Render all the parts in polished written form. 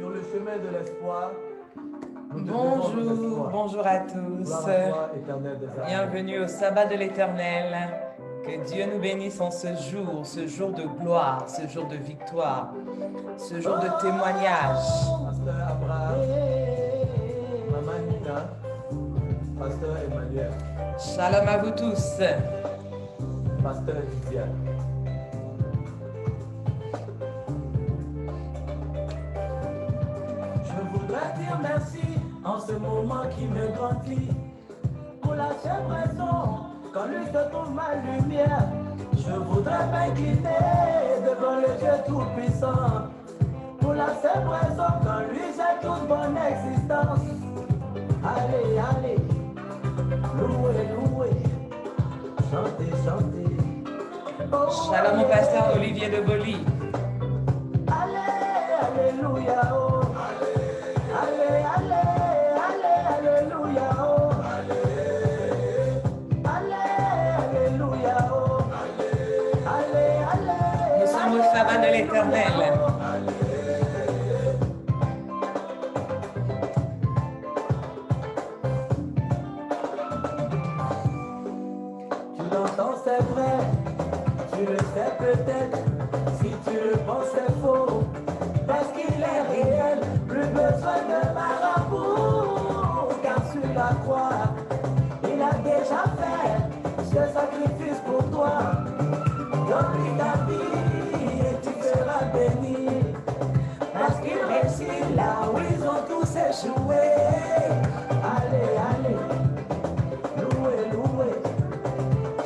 Sur le chemin de l'espoir, Bonjour, bonjour à tous. Bienvenue au sabbat de l'Éternel. Que Dieu nous bénisse en ce jour de gloire, ce jour de victoire, ce jour de témoignage. Pasteur Abraham, Maman Nina, Pasteur Emmanuel. Shalom à vous tous. Pasteur Lydia. Je voudrais dire merci en ce moment qui me grandit. Pour la seule raison, quand lui se trouve ma lumière, je voudrais m'incliner devant le Dieu Tout-Puissant. Pour la seule raison, quand lui j'ai toute bonne existence. Allez, allez, louez, louez, chantez, chantez. Oh, Shalom au pasteur Olivier de Boli. Allez, alléluia, oh. Allez, allez, alléluia, oh. Allez, alléluia, oh. Allez, Nous sommes au sabbat de l'Éternel. Tu l'entends, c'est vrai, tu le sais peut-être, si tu le penses, c'est faux, parce qu'il est réel, plus besoin de marabout, car sur la croix, il a déjà fait ce sacrifice pour toi. Donne-lui ta vie et tu seras béni, parce qu'il réussit là où ils ont tous échoué. Allez, allez, louez, louez.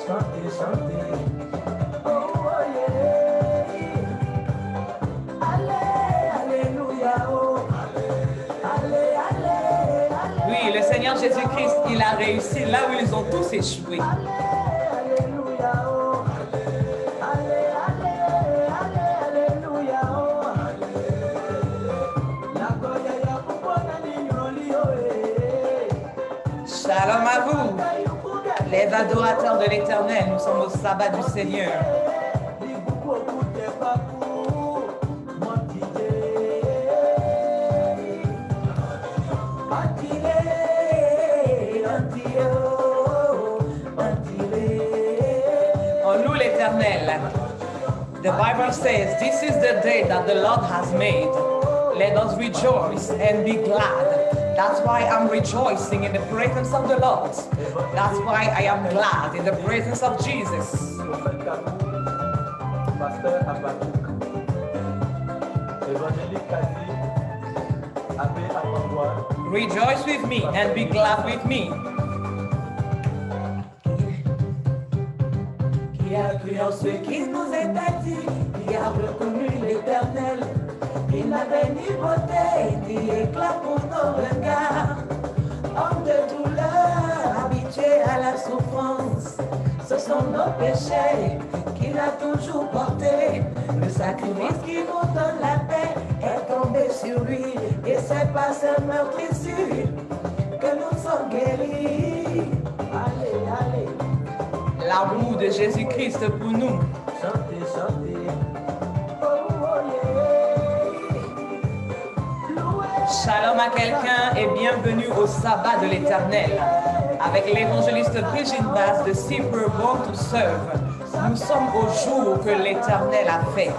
Chantez, chantez. Oh, oh yeah. Allez, alléluia. Oh. Allez, allez, allez. Oui, le Seigneur Jésus-Christ, il a réussi là où ils ont tous échoué. Allez, alléluia. Oh. Allez, allez, allez, alléluia. Oh. La goya ya kupona ni nyoli, oh, eh. Shalom à vous, les adorateurs de l'Éternel. Nous sommes au sabbat du Seigneur. On loue l'Éternel. The Bible says, "This is the day that the Lord has made. Let us rejoice and be glad." That's why I'm rejoicing in the presence of the Lord. That's why I am glad in the presence of Jesus. Pasteur Abadouk, évangélique Kazi, Abbé Amangoua. Rejoice with me and be glad with me. Qui a cru en ce qui nous était dit, qui a reconnu l'Éternel. Il n'avait ni beauté ni éclat pour nos regards. Homme de douleur, habitué à la souffrance, ce sont nos péchés qu'il a toujours portés. Le sacrifice qui nous donne la paix est tombé sur lui, et c'est par ce meurtrissure que nous sommes guéris. Allez, allez, L'amour de Jésus-Christ pour nous. chantez, chantez. Oh, oh yeah. Louez. Shalom à quelqu'un et bienvenue au sabbat de l'Éternel. Avec l'évangéliste Brigitte Bass de Super Born to Serve, nous sommes au jour que l'Éternel a fait.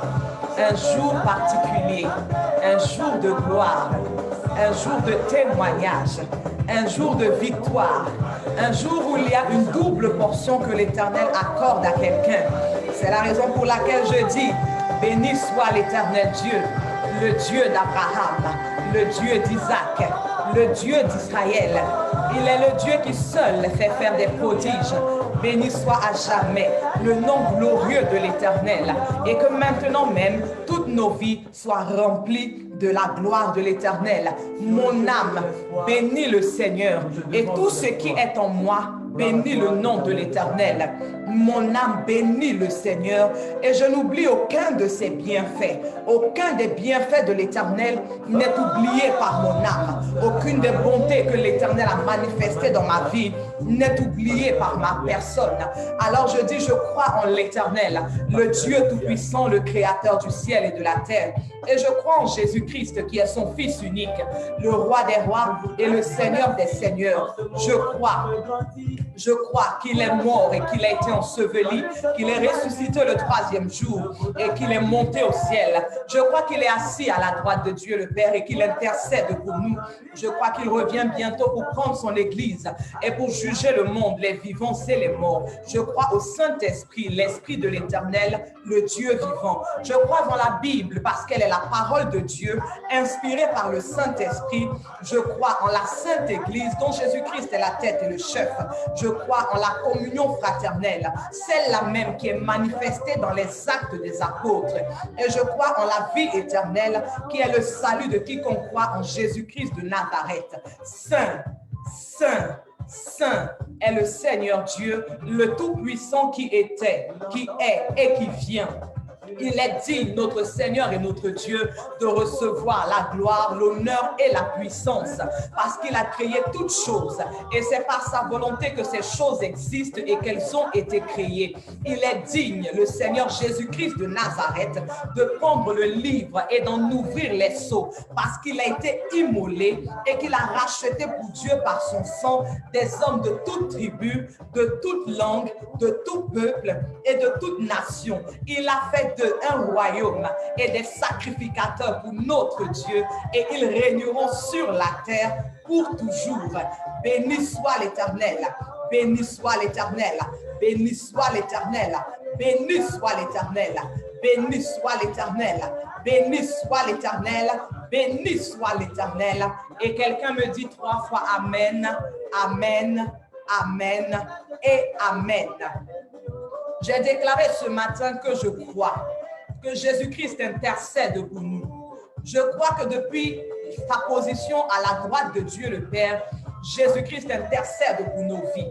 Un jour particulier, un jour de gloire, un jour de témoignage, un jour de victoire, un jour où il y a une double portion que l'Éternel accorde à quelqu'un. C'est la raison pour laquelle je dis, béni soit l'Éternel Dieu, le Dieu d'Abraham, le Dieu d'Isaac, le Dieu d'Israël. Il est le Dieu qui seul fait faire des prodiges. Béni soit à jamais le nom glorieux de l'Éternel, et que maintenant même toutes nos vies soient remplies de la gloire de l'Éternel. Mon âme bénit le Seigneur, et tout ce qui est en moi bénit le nom de l'Éternel. Mon âme bénit le Seigneur et je n'oublie aucun de ses bienfaits. Aucun des bienfaits de l'Éternel n'est oublié par mon âme. Aucune des bontés que l'Éternel a manifestées dans ma vie n'est oubliée par ma personne. Alors je dis, je crois en l'Éternel, le Dieu Tout-Puissant, le Créateur du ciel et de la terre. Et je crois en Jésus-Christ qui est son Fils unique, le Roi des rois et le Seigneur des seigneurs. Je crois qu'il est mort et qu'il a été enseveli, qu'il est ressuscité le troisième jour et qu'il est monté au ciel. Je crois qu'il est assis à la droite de Dieu le Père et qu'il intercède pour nous. Je crois qu'il revient bientôt pour prendre son Église et pour juger le monde, les vivants et les morts. Je crois au Saint-Esprit, l'Esprit de l'Éternel, le Dieu vivant. Je crois dans la Bible parce qu'elle est la parole de Dieu, inspirée par le Saint-Esprit. Je crois en la Sainte Église dont Jésus-Christ est la tête et le chef. Je crois en la communion fraternelle, celle-là même qui est manifestée dans les actes des apôtres. Et je crois en la vie éternelle qui est le salut de quiconque croit en Jésus-Christ de Nazareth. Saint, Saint, Saint est le Seigneur Dieu, le Tout-Puissant qui était, qui est et qui vient. Il est digne, notre Seigneur et notre Dieu, de recevoir la gloire, l'honneur et la puissance parce qu'il a créé toutes choses et c'est par sa volonté que ces choses existent et qu'elles ont été créées. Il est digne, le Seigneur Jésus-Christ de Nazareth, de prendre le livre et d'en ouvrir les sceaux parce qu'il a été immolé et qu'il a racheté pour Dieu par son sang des hommes de toute tribu, de toute langue, de tout peuple et de toute nation. Il a fait un royaume et des sacrificateurs pour notre Dieu et ils régneront sur la terre pour toujours. Béni soit l'Éternel, béni soit l'Éternel, béni soit l'Éternel, béni soit l'Éternel, béni soit l'Éternel, béni soit l'Éternel, béni soit l'Éternel. Et quelqu'un me dit 3 fois Amen, Amen, Amen et Amen. J'ai déclaré ce matin que je crois que Jésus-Christ intercède pour nous. Je crois que depuis sa position à la droite de Dieu le Père, Jésus-Christ intercède pour nos vies.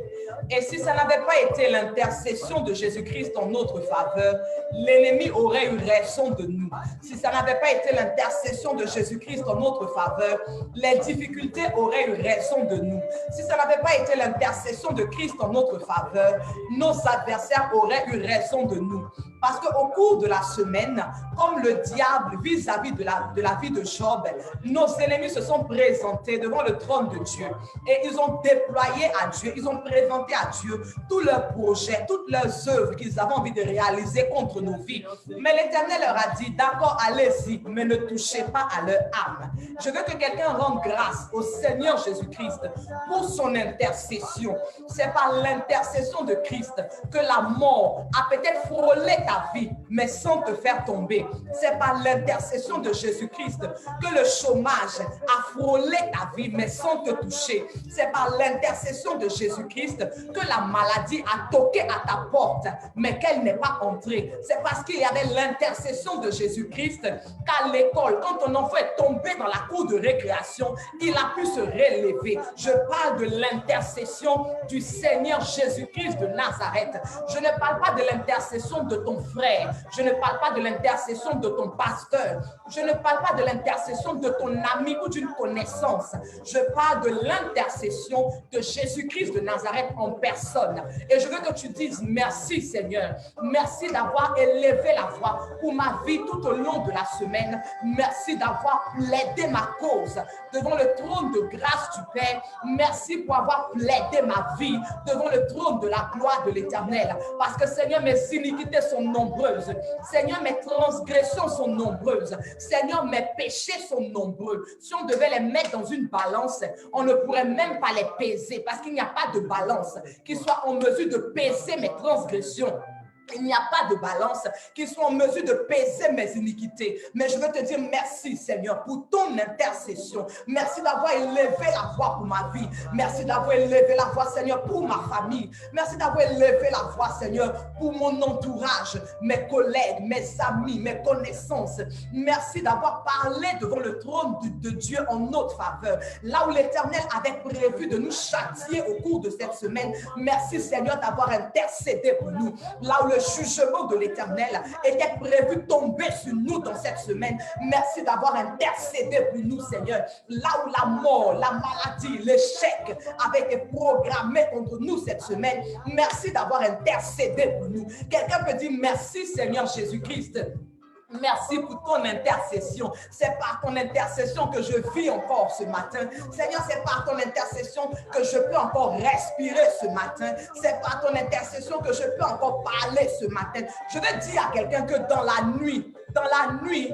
Et si ça n'avait pas été l'intercession de Jésus-Christ en notre faveur, l'ennemi aurait eu raison de nous. Si ça n'avait pas été l'intercession de Jésus-Christ en notre faveur, les difficultés auraient eu raison de nous. Si ça n'avait pas été l'intercession de Christ en notre faveur, nos adversaires auraient eu raison de nous. Parce qu'au cours de la semaine, comme le diable vis-à-vis de la vie de Job, nos ennemis se sont présentés devant le trône de Dieu et ils ont déployé à Dieu, ils ont présenté à Dieu tous leurs projets, toutes leurs œuvres qu'ils avaient envie de réaliser contre nos vies. Mais l'Éternel leur a dit, d'accord, allez-y, mais ne touchez pas à leur âme. Je veux que quelqu'un rende grâce au Seigneur Jésus-Christ pour son intercession. C'est par l'intercession de Christ que la mort a peut-être frôlé ta vie, mais sans te faire tomber. C'est par l'intercession de Jésus-Christ que le chômage a frôlé ta vie, mais sans te toucher. C'est par l'intercession de Jésus-Christ que la maladie a toqué à ta porte, mais qu'elle n'est pas entrée. C'est parce qu'il y avait l'intercession de Jésus-Christ qu'à l'école, quand ton enfant est tombé dans la cour de récréation, il a pu se relever. Je parle de l'intercession du Seigneur Jésus-Christ de Nazareth. Je ne parle pas de l'intercession de ton frère. Je ne parle pas de l'intercession de ton pasteur. Je ne parle pas de l'intercession de ton ami ou d'une connaissance. Je parle de l'intercession de Jésus-Christ de Nazareth en personne. Et je veux que tu dises merci Seigneur. Merci d'avoir élevé la voix pour ma vie tout au long de la semaine. Merci d'avoir plaidé ma cause devant le trône de grâce du Père. Merci pour avoir plaidé ma vie devant le trône de la gloire de l'Éternel. Parce que Seigneur, mes iniquités sont nombreuses. Seigneur, mes transgressions sont nombreuses. Seigneur, mes péchés sont nombreux. Si on devait les mettre dans une balance, on ne pourrait même pas les peser parce qu'il n'y a pas de balance qui soit en mesure de peser mes transgressions Il n'y a pas de balance qui soit en mesure de peser mes iniquités. Mais je veux te dire merci, Seigneur, pour ton intercession. Merci d'avoir élevé la voix pour ma vie. Merci d'avoir élevé la voix, Seigneur, pour ma famille. Merci d'avoir élevé la voix, Seigneur, pour mon entourage, mes collègues, mes amis, mes connaissances. Merci d'avoir parlé devant le trône de Dieu en notre faveur. Là où l'Éternel avait prévu de nous châtier au cours de cette semaine. Merci, Seigneur, d'avoir intercédé pour nous. Là où le jugement de l'Éternel était prévu tomber sur nous dans cette semaine. Merci d'avoir intercédé pour nous, Seigneur. Là où la mort, la maladie, l'échec avaient été programmés contre nous cette semaine. Merci d'avoir intercédé pour nous. Quelqu'un peut dire merci, Seigneur Jésus-Christ. Merci pour ton intercession. C'est par ton intercession que je vis encore ce matin. Seigneur, c'est par ton intercession que je peux encore respirer ce matin. C'est par ton intercession que je peux encore parler ce matin. Je veux dire à quelqu'un que dans la nuit,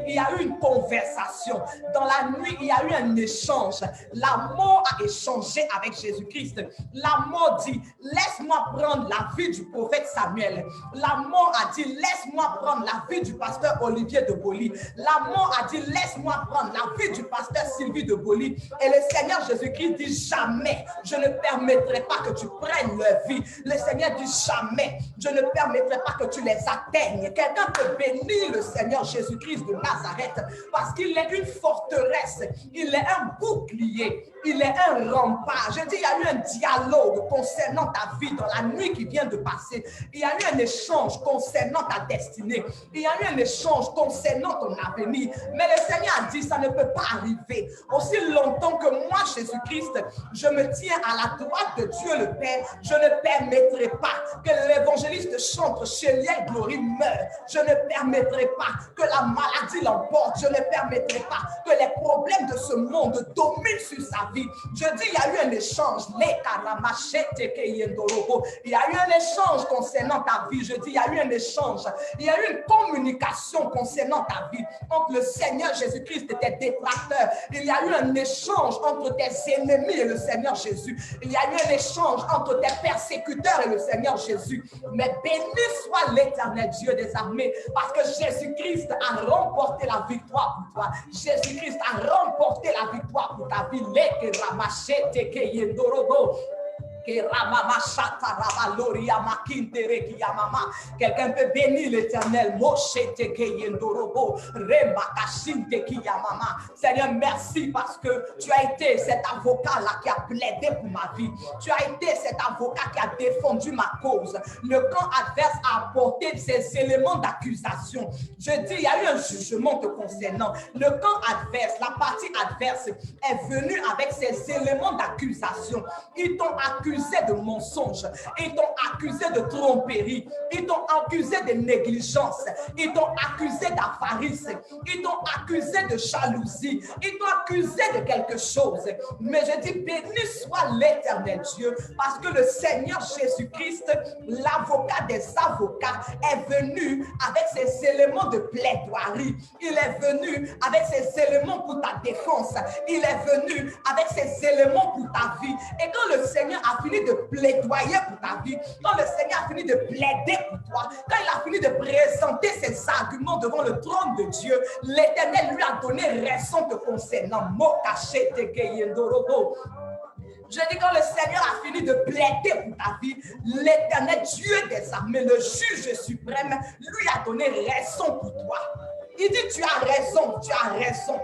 il y a eu une conversation. Dans la nuit, il y a eu un échange. La mort a échangé avec Jésus-Christ. La mort dit, laisse-moi prendre la vie du prophète Samuel. La mort a dit, laisse-moi prendre la vie du pasteur Olivier de Boli. La mort a dit, laisse-moi prendre la vie du pasteur Sylvie de Boli. Et le Seigneur Jésus-Christ dit, jamais, je ne permettrai pas que tu prennes leur vie. Le Seigneur dit, jamais, je ne permettrai pas que tu les atteignes. Quelqu'un peut bénir le Seigneur Jésus-Christ de Nazareth parce qu'il est une forteresse, il est un bouclier, il est un rempart. Je dis, il y a eu un dialogue concernant ta vie dans la nuit qui vient de passer. Il y a eu un échange concernant ta destinée. Il y a eu un échange concernant ton avenir. Mais le Seigneur a dit, ça ne peut pas arriver. Aussi longtemps que moi, Jésus-Christ, je me tiens à la droite de Dieu le Père, je ne permettrai pas que l'évangéliste chante chez Liel Glory meure. Je ne permettrai pas que la maladie l'emporte. Je ne permettrai pas que les problèmes de ce monde dominent sur sa vie. Je dis, il y a eu un échange. Il y a eu un échange concernant ta vie. Je dis, il y a eu un échange. Il y a eu une communication concernant ta vie entre le Seigneur Jésus-Christ et tes détracteurs. Il y a eu un échange entre tes ennemis et le Seigneur Jésus. Il y a eu un échange entre tes persécuteurs et le Seigneur Jésus. Mais béni soit l'Éternel Dieu des armées, parce que Jésus-Christ a remporté la victoire pour toi. Jésus-Christ a remporté la victoire pour ta vie. Quelqu'un peut bénir l'Éternel. Seigneur, merci parce que tu as été cet avocat-là qui a plaidé pour ma vie. Tu as été cet avocat qui a défendu ma cause. Le camp adverse a apporté ses éléments d'accusation. Je dis, il y a eu un jugement te concernant. Le camp adverse, la partie adverse est venue avec ses éléments d'accusation. Ils t'ont accusé de mensonges, ils t'ont accusé de tromperie, ils t'ont accusé de négligence, ils t'ont accusé d'avarice, ils t'ont accusé de jalousie, ils t'ont accusé de quelque chose. Mais je dis, béni soit l'Éternel Dieu, parce que le Seigneur Jésus-Christ, l'avocat des avocats, est venu avec ses éléments de plaidoirie. Il est venu avec ses éléments pour ta défense. Il est venu avec ses éléments pour ta vie. Et quand le Seigneur a fini de plaidoyer pour ta vie, quand le Seigneur a fini de plaider pour toi, quand il a fini de présenter ses arguments devant le trône de Dieu, l'Éternel lui a donné raison te concernant. Je dis, quand le Seigneur a fini de plaider pour ta vie, l'Éternel Dieu des armées, le juge suprême, lui a donné raison pour toi. Il dit, tu as raison, tu as raison.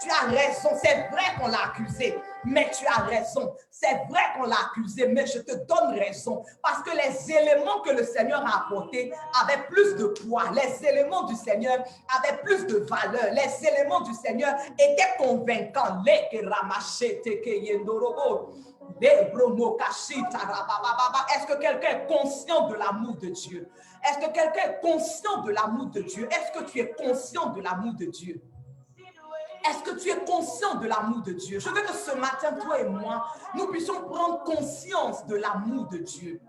Tu as raison, c'est vrai qu'on l'a accusé, mais tu as raison. C'est vrai qu'on l'a accusé, mais je te donne raison. Parce que les éléments que le Seigneur a apportés avaient plus de poids. Les éléments du Seigneur avaient plus de valeur. Les éléments du Seigneur étaient convaincants. Est-ce que quelqu'un est conscient de l'amour de Dieu? Est-ce que quelqu'un est conscient de l'amour de Dieu? Est-ce que tu es conscient de l'amour de Dieu? Est-ce que tu es conscient de l'amour de Dieu? Je veux que ce matin, toi et moi, nous puissions prendre conscience de l'amour de Dieu.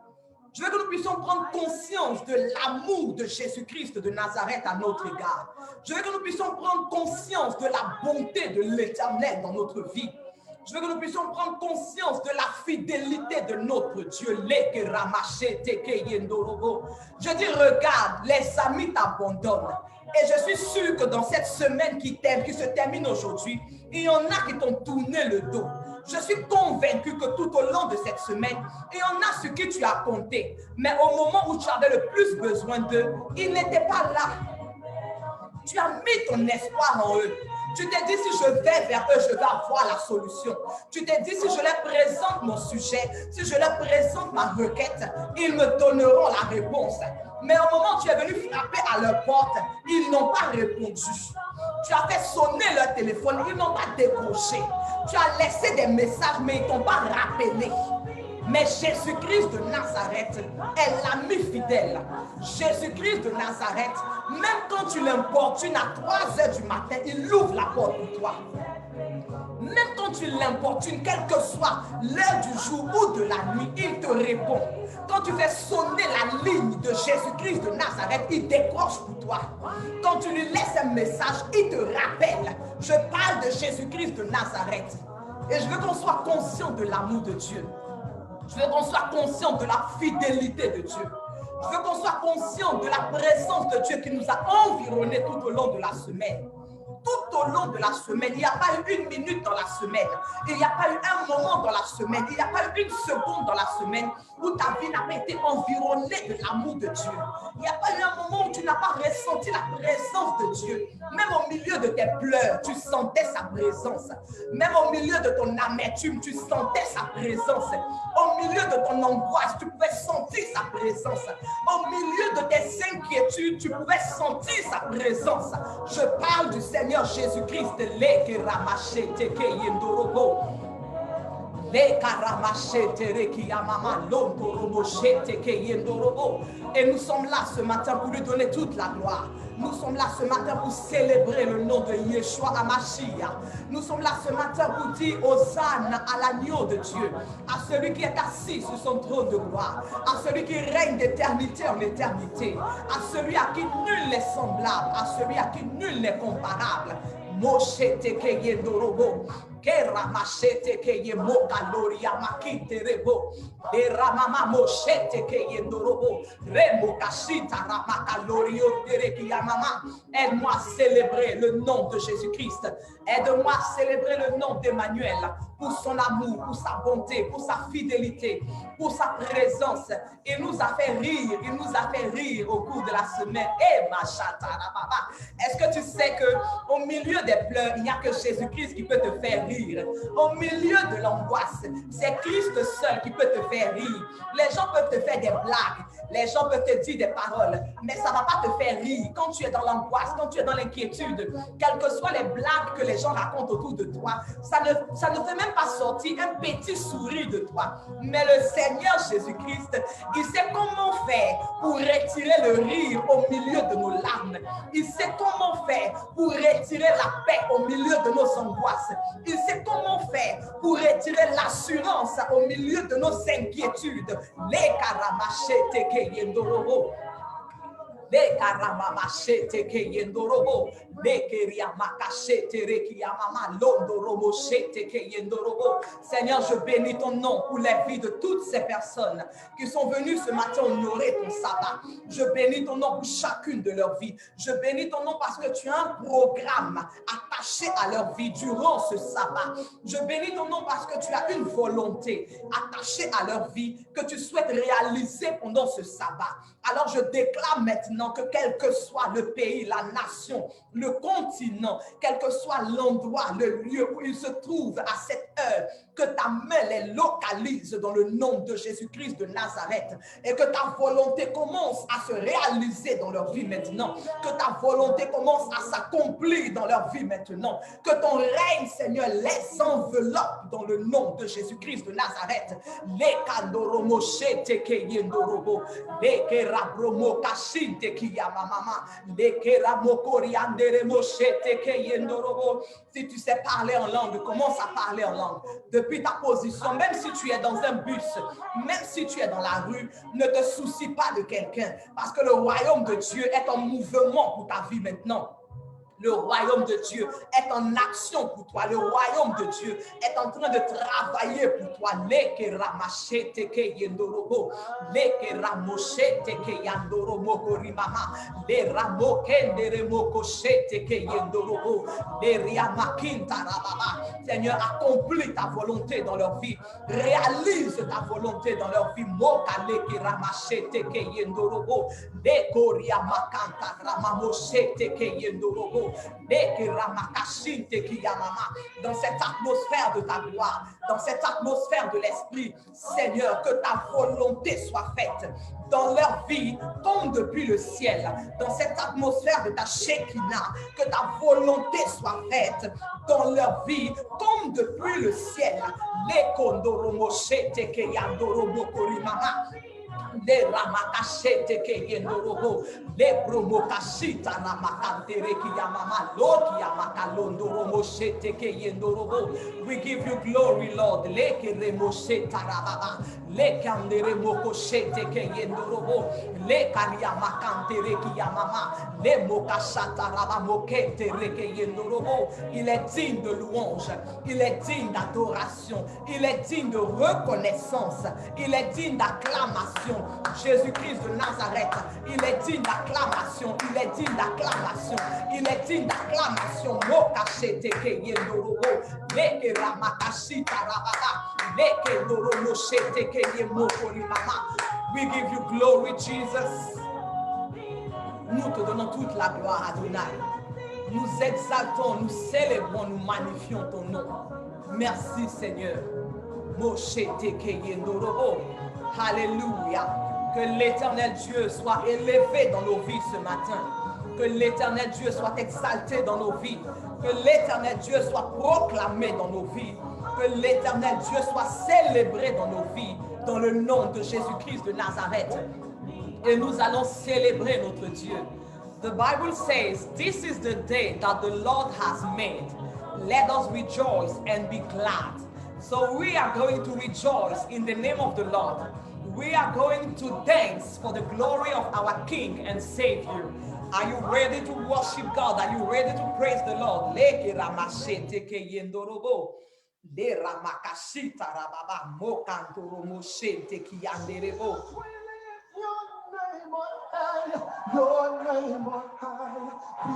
Je veux que nous puissions prendre conscience de l'amour de Jésus-Christ de Nazareth à notre égard. Je veux que nous puissions prendre conscience de la bonté de l'Éternel dans notre vie. Je veux que nous puissions prendre conscience de la fidélité de notre Dieu. Je dis, regarde, les amis t'abandonnent. Et je suis sûr que dans cette semaine qui se termine aujourd'hui, il y en a qui t'ont tourné le dos. Je suis convaincu que tout au long de cette semaine, il y en a ce que tu as compté. Mais au moment où tu avais le plus besoin d'eux, ils n'étaient pas là. Tu as mis ton espoir en eux. Tu t'es dit, si je vais vers eux, je vais avoir la solution. Tu t'es dit, si je leur présente mon sujet, si je leur présente ma requête, ils me donneront la réponse. Mais au moment où tu es venu frapper à leur porte, ils n'ont pas répondu. Tu as fait sonner leur téléphone, ils n'ont pas décroché. Tu as laissé des messages, mais ils ne t'ont pas rappelé. Mais Jésus-Christ de Nazareth est l'ami fidèle. Jésus-Christ de Nazareth, même quand tu l'importunes à 3 heures du matin, il ouvre la porte pour toi. Même quand tu l'importunes, quelle que soit l'heure du jour ou de la nuit, il te répond. Quand tu fais sonner la ligne de Jésus-Christ de Nazareth, il décroche pour toi. Quand tu lui laisses un message, il te rappelle. Je parle de Jésus-Christ de Nazareth. Et je veux qu'on soit conscient de l'amour de Dieu. Je veux qu'on soit conscient de la fidélité de Dieu. Je veux qu'on soit conscient de la présence de Dieu qui nous a environnés tout au long de la semaine. Tout au long de la semaine, il n'y a pas eu une minute dans la semaine, il n'y a pas eu un moment dans la semaine, il n'y a pas eu une seconde dans la semaine où ta vie n'a pas été environnée de l'amour de Dieu. Il n'y a pas eu un moment où tu n'as pas ressenti la présence de Dieu. Même au milieu de tes pleurs, tu sentais sa présence. Même au milieu de ton amertume, tu sentais sa présence. Au milieu de ton angoisse, tu pouvais sentir sa présence. Au milieu de tes inquiétudes, tu pouvais sentir sa présence. Je parle du Seigneur Jésus-Christ, et nous sommes là ce matin pour lui donner toute la gloire. Nous sommes là ce matin pour célébrer le nom de Yeshua HaMashiach. Nous sommes là ce matin pour dire Hosanna à l'agneau de Dieu, à celui qui est assis sur son trône de gloire, à celui qui règne d'éternité en éternité, à celui à qui nul n'est semblable, à celui à qui nul n'est comparable. Moshete ke yendorobo, ke ramashete ke yemoka loria makite rebo, de ramama moshete ke yendorobo, remo kashita ramaka lorio tereki yamama. Aide-moi à célébrer le nom de Jésus-Christ. Aide-moi à célébrer le nom d'Emmanuel pour son amour, pour sa bonté, pour sa fidélité, pour sa présence. Il nous a fait rire, il nous a fait rire au cours de la semaine. Eh, ma chatarababa. Est-ce que tu sais qu'au milieu des pleurs, il n'y a que Jésus-Christ qui peut te faire rire? Au milieu de l'angoisse, c'est Christ seul qui peut te faire rire. Les gens peuvent te faire des blagues, les gens peuvent te dire des paroles, mais ça ne va pas te faire rire. Quand tu es dans l'angoisse, quand tu es dans l'inquiétude, quelles que soient les blagues que les gens racontent autour de toi, ça ne fait même pas sortir un petit sourire de toi. Mais le Seigneur Jésus-Christ, il sait comment faire pour retirer le rire au milieu de nos larmes. Il sait comment faire pour retirer la paix au milieu de nos angoisses. Il sait comment faire pour retirer l'assurance au milieu de nos inquiétudes. Les karamachete ke yendorobo. Les karamamachete ke yendorobo. Seigneur, je bénis ton nom pour les vies de toutes ces personnes qui sont venues ce matin honorer ton sabbat. Je bénis ton nom pour chacune de leurs vies. Je bénis ton nom parce que tu as un programme attaché à leur vie durant ce sabbat. Je bénis ton nom parce que tu as une volonté attachée à leur vie que tu souhaites réaliser pendant ce sabbat. Alors je déclare maintenant que quel que soit le pays, la nation, le continent, quel que soit l'endroit, le lieu où il se trouve à cette heure, que ta main les localise dans le nom de Jésus-Christ de Nazareth et que ta volonté commence à se réaliser dans leur vie maintenant, que ta volonté commence à s'accomplir dans leur vie maintenant, que ton règne, Seigneur, les enveloppe dans le nom de Jésus-Christ de Nazareth. Les kandoromo shete ke yendorobo, les kerabromo kashinte ki yamamama, les keramo korianderemo shete ke yendorobo. Si tu sais parler en langue, commence à parler en langue. Depuis ta position, même si tu es dans un bus, même si tu es dans la rue, ne te soucie pas de quelqu'un, parce que le royaume de Dieu est en mouvement pour ta vie maintenant. Le royaume de Dieu est en action pour toi. Le royaume de Dieu est en train de travailler pour toi. Leke ramashete ke yendorobo. Leke ramoshete ke yandorobo korimama. Le ramokendere mokoshete ke yendorobo. Le riamakinta rababa. Seigneur, accomplis ta volonté dans leur vie. Réalise ta volonté dans leur vie. Moka leke ramashete ke yendorobo. Le koriamakanta ramamoshete ke yendorobo. Dans cette atmosphère de ta gloire, dans cette atmosphère de l'esprit, Seigneur, que ta volonté soit faite dans leur vie comme depuis le ciel, dans cette atmosphère de ta Shekinah, que ta volonté soit faite dans leur vie comme depuis le ciel. Les kondoromoshete ke yandorobo korimama. Le ramakashete ke yendorobo, le promokashita ramakantere ki yamama, loki yamakalondoromo shete ke yendorobo. We give you glory, Lord. Le ke remosheta rababa, le kandere mokoshete ke yendorobo, le kariamakantere ki yamama, le mokashata rabamokentere ke yendorobo. Il est digne de louange, il est digne d'adoration, il est digne de reconnaissance, il est digne d'acclamation. Jésus-Christ de Nazareth, il est digne d'acclamation, il est digne d'acclamation, il est digne d'acclamation. Mokashete ke yendorobo, leke ramakashita rababa, leke noromo shete ke yemokorimama. We give you glory, Jesus. Nous te donnons toute la gloire, Adonai. Nous exaltons, nous célébrons, nous magnifions ton nom. Merci, Seigneur. Moshete ke yendorobo. Alléluia. Que l'éternel Dieu soit élevé dans nos vies ce matin. Que l'éternel Dieu soit exalté dans nos vies. Que l'éternel Dieu soit proclamé dans nos vies. Que l'éternel Dieu soit célébré dans nos vies. Dans le nom de Jésus-Christ de Nazareth. Et nous allons célébrer notre Dieu. The Bible says, this is the day that the Lord has made. Let us rejoice and be glad. So we are going to rejoice in the name of the Lord. We are going to dance for the glory of our King and Savior. Are you ready to worship God? Are you ready to praise the Lord? Leke ramashete ke yendorobo. Le ramakashita rababa mokantoro moshete ki yanderebo. Your name on high,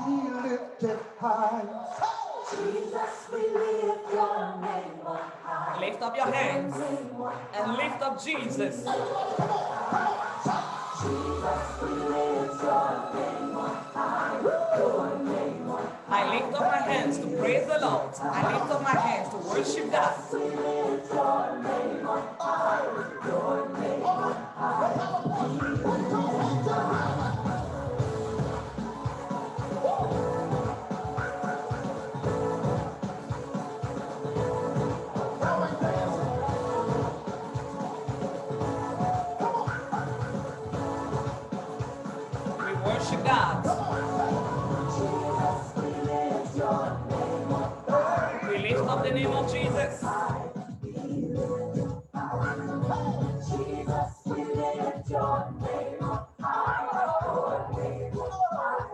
be lifted high. Jesus, we lift your name on high. Lift up your hands and lift up Jesus. Jesus, we lift your name on high. Your name on high. I lift up my hands to praise the Lord. I lift up my hands to worship God. We lift your name on high. Your name on high. Worship God. We lift up the name of Jesus. Jesus, we lift your name on high. Your name on high.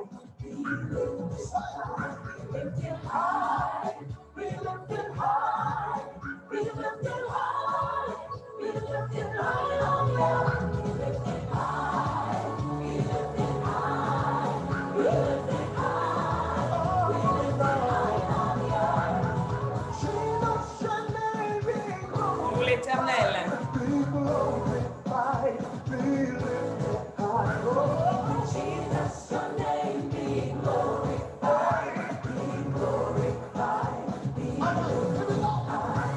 We lift it high. We lift it high. We lift it high. We lift it high. We lift it high. We lift it high. We lift it high. We lift it high. Jesus, your name be glorified. Pour l'Éternel. Be glorified. Be lifted high. Oh, Jesus, your name be glorified. Be glorified. Be lifted high.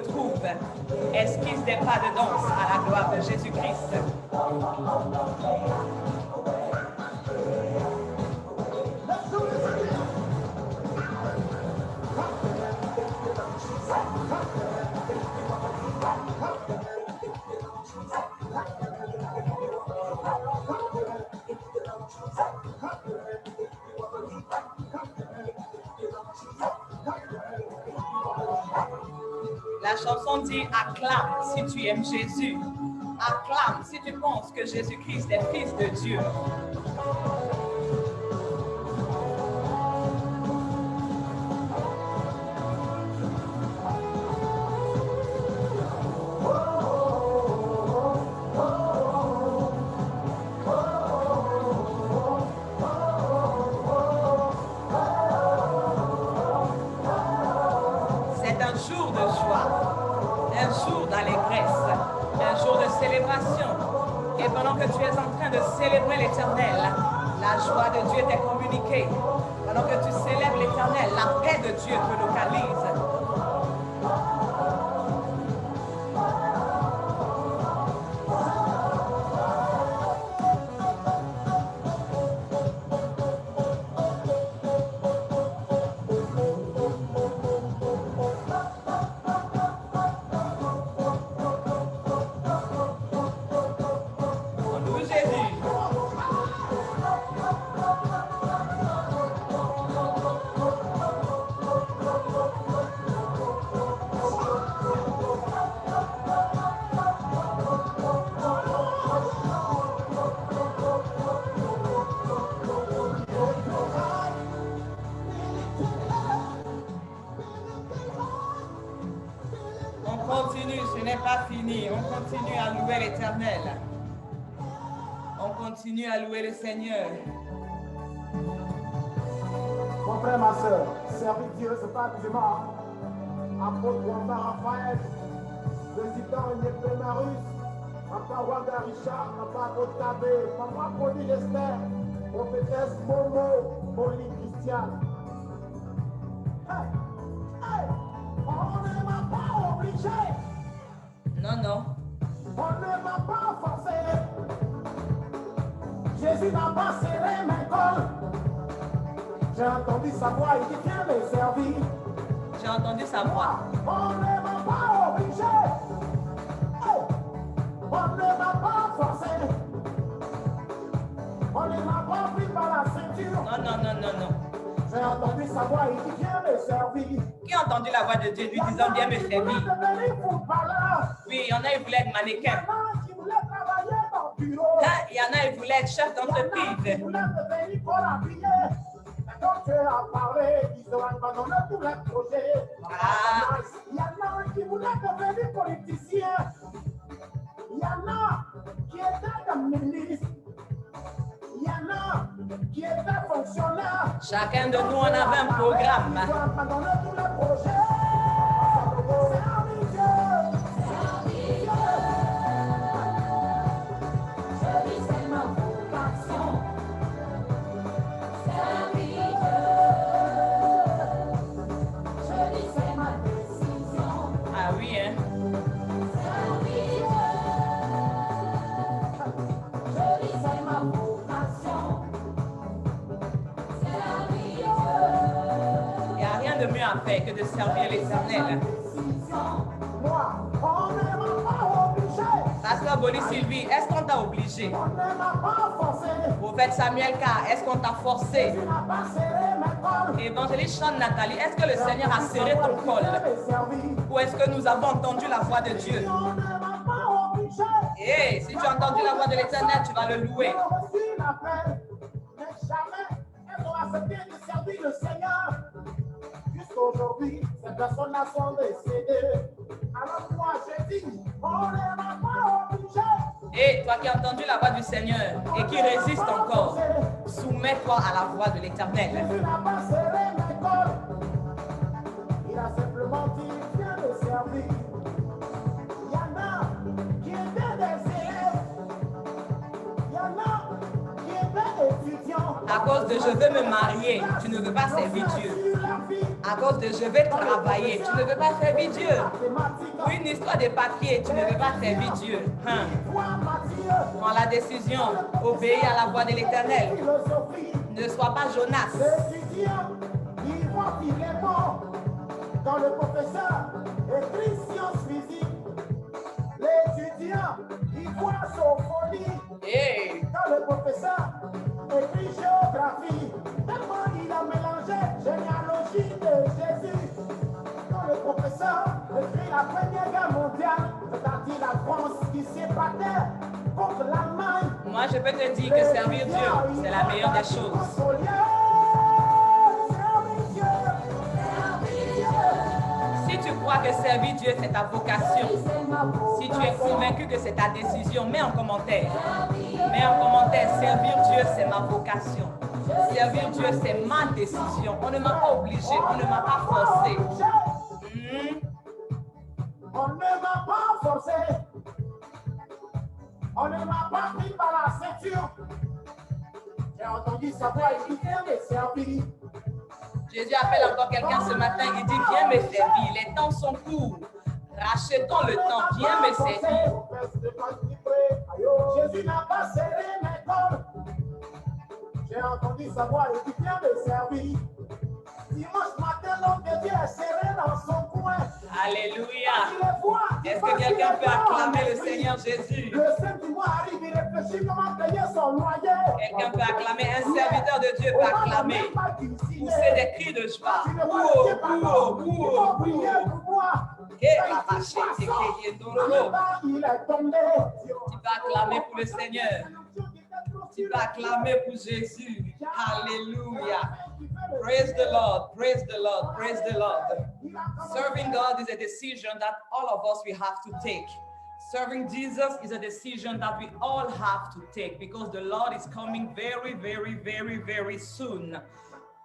retrouve. Esquisse des pas de danse à la gloire de Jésus-Christ. La chanson dit « Acclame si tu aimes Jésus. Acclame si tu penses que Jésus-Christ est Fils de Dieu. » C'est un jour de joie, un jour d'allégresse, un jour de célébration. Et pendant que tu es en train de célébrer l'Éternel, la joie de Dieu t'est communiquée. Pendant que tu célèbres l'Éternel, la paix de Dieu te localise. On loue Jésus. On continue, ce n'est pas fini. On continue à louer l'Éternel. On continue à louer le Seigneur. Mon frère, ma soeur, servir Dieu, c'est pas seulement apôtre Wanda Raphaël, président Nyepena Russe, papa Wanda Richard, papa Otabe, papa Pauline Esther, prophétesse Momo, Pauline Christiane. Hey, hey, on ne m'a pas obligé, Non, non. on ne m'a pas forcé. Jésus n'a pas serré mes cols. J'ai entendu sa voix, il dit viens me servir. J'ai entendu sa voix. On ne m'a pas obligé. Oh, on ne m'a pas forcé. On ne m'a pas pris par la ceinture. Non, non, non, non, non. J'ai entendu sa voix, il dit viens me servir. Qui a entendu la voix de Dieu lui disant viens me Il voulait servir? devenir footballeur. Oui, il y en a, ils voulaient être Il y mannequins. en a qui voulaient travailler dans le bureau. Là, il y en a, ils voulaient être chefs Il y en a qui d'entreprise. voulaient devenir pour habiller. Mais quand tu as parlé, ils ont abandonné tous les projets. Ah. Il y en a qui voulaient devenir politiciens. Il y en a qui étaient des ministres. Il y en a qui étaient fonctionnaires. Chacun de nous, on avait un programme. Ils ont abandonné tous les projets. Servir Dieu. Ah oui, hein? Il n'y a rien de mieux à faire que de servir l'Éternel. Moi, on ne m'a pas obligé. Pasteur Boli Sylvie, est-ce qu'on t'a obligé? On ne m'a pas forcé. Prophète Samuel K, est-ce qu'on t'a forcé? Tu n'as pas serré mes cols. Évangéliste Sean Nathalie, est-ce que le Seigneur a serré ton col? Ou est-ce que nous avons entendu la voix de Dieu? On ne m'a pas obligé. Et si tu as entendu la voix de l'Éternel, tu vas le louer. Ils ont reçu l'appel, mais jamais elles ont accepté de servir le Seigneur. Jusqu'aujourd'hui, ces personnes-là sont décédées. Alors moi, je dis, on ne m'a pas obligé. Et toi qui as entendu la voix du Seigneur et qui résiste encore, soumets-toi à la voix de l'Éternel. Jésus n'a pas serré mes cols. Il a simplement dit, viens me servir. Il y en a qui étaient des élèves. Il y en a qui étaient étudiants. À cause de je veux me marier, tu ne veux pas servir Dieu. Sur la vie, À cause de je vais travailler, tu ne veux pas servir Dieu. Ou une histoire de papier, tu ne veux pas servir Dieu. Prends la décision, obéis à la voix de l'Éternel. Ne sois pas Jonas. Il voit qu'il est mort. Quand le professeur écrit sciences physiques, l'étudiant, il voit son folie. Hey. Quand le professeur écrit géographie, tellement il a mélangé généalogie de Jésus. Quand le professeur écrit la Première Guerre mondiale, c'est-à-dire la France qui s'est battue contre l'Allemagne. Moi, je peux te dire que servir Dieu, c'est la meilleure des choses. Si tu crois que servir Dieu, c'est ta vocation, si tu es convaincu que c'est ta décision, mets en commentaire. Mets en commentaire, servir Dieu, c'est ma vocation. Servir Dieu, c'est ma décision. On ne m'a pas obligé, on ne m'a pas forcé. On ne m'a pas forcé. On ne m'a pas pris par la ceinture. J'ai entendu sa voix, il dit, viens me servir. Jésus appelle encore quelqu'un ce matin, il dit, viens me servir, les temps sont courts. Rachetons le temps, viens me servir. Jésus n'a pas serré mes cordes. J'ai entendu sa voix, il dit, viens me servir. Dimanche matin, l'homme de Dieu est serré dans son coin. Alléluia. Est-ce que quelqu'un peut acclamer le Seigneur Jésus? Le samedi mois arrive, il réfléchit comment payer son loyer. Quelqu'un peut acclamer, un serviteur de Dieu peut acclamer. Pousser des cris de joie. Tu vas acclamer pour le Seigneur. Tu vas acclamer pour Jésus. Alléluia. Praise the Lord, praise the Lord, praise the Lord. Serving God is a decision that all of us we have to take. Serving Jesus is a decision that we all have to take because the Lord is coming very, very, very, very soon.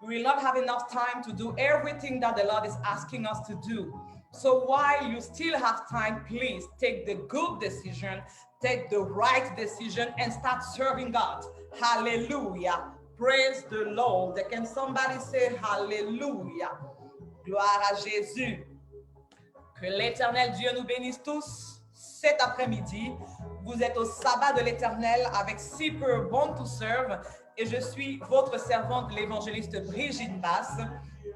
We will not have enough time to do everything that the Lord is asking us to do. So while you still have time, please take the good decision, take the right decision, and start serving God. Hallelujah. Praise the Lord. Can somebody say hallelujah? Gloire à Jésus. Que l'Éternel Dieu nous bénisse tous. Cet après-midi, vous êtes au sabbat de l'Éternel avec Super Born to Serve et je suis votre servante, l'évangéliste Brigitte Basse.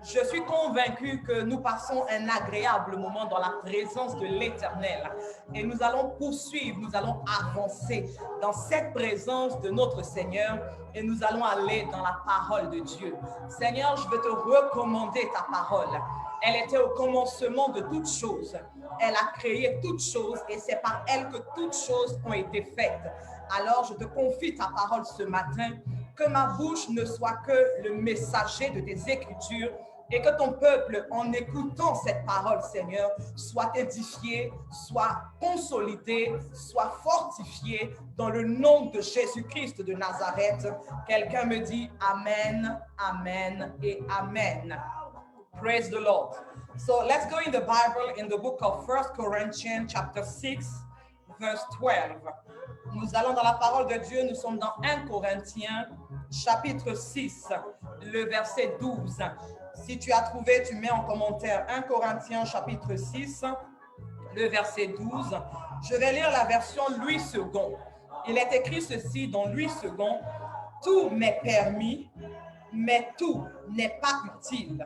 Je suis convaincue que nous passons un agréable moment dans la présence de l'Éternel et nous allons poursuivre, nous allons avancer dans cette présence de notre Seigneur et nous allons aller dans la parole de Dieu. Seigneur, je veux te recommander ta parole. Elle était au commencement de toutes choses. Elle a créé toutes choses et c'est par elle que toutes choses ont été faites. Alors, je te confie ta parole ce matin, que ma bouche ne soit que le messager de tes Écritures et que ton peuple, en écoutant cette parole, Seigneur, soit édifié, soit consolidé, soit fortifié dans le nom de Jésus-Christ de Nazareth. Quelqu'un me dit Amen, Amen et Amen. Praise the Lord. So let's go in the Bible in the book of 1 Corinthians chapter 6, verse 12. Nous allons dans la parole de Dieu, nous sommes dans 1 Corinthiens chapitre 6, le verset 12. Si tu as trouvé, tu mets en commentaire 1 Corinthiens chapitre 6, le verset 12. Je vais lire la version Louis II. Il est écrit ceci dans Louis II. Tout m'est permis, mais tout n'est pas utile.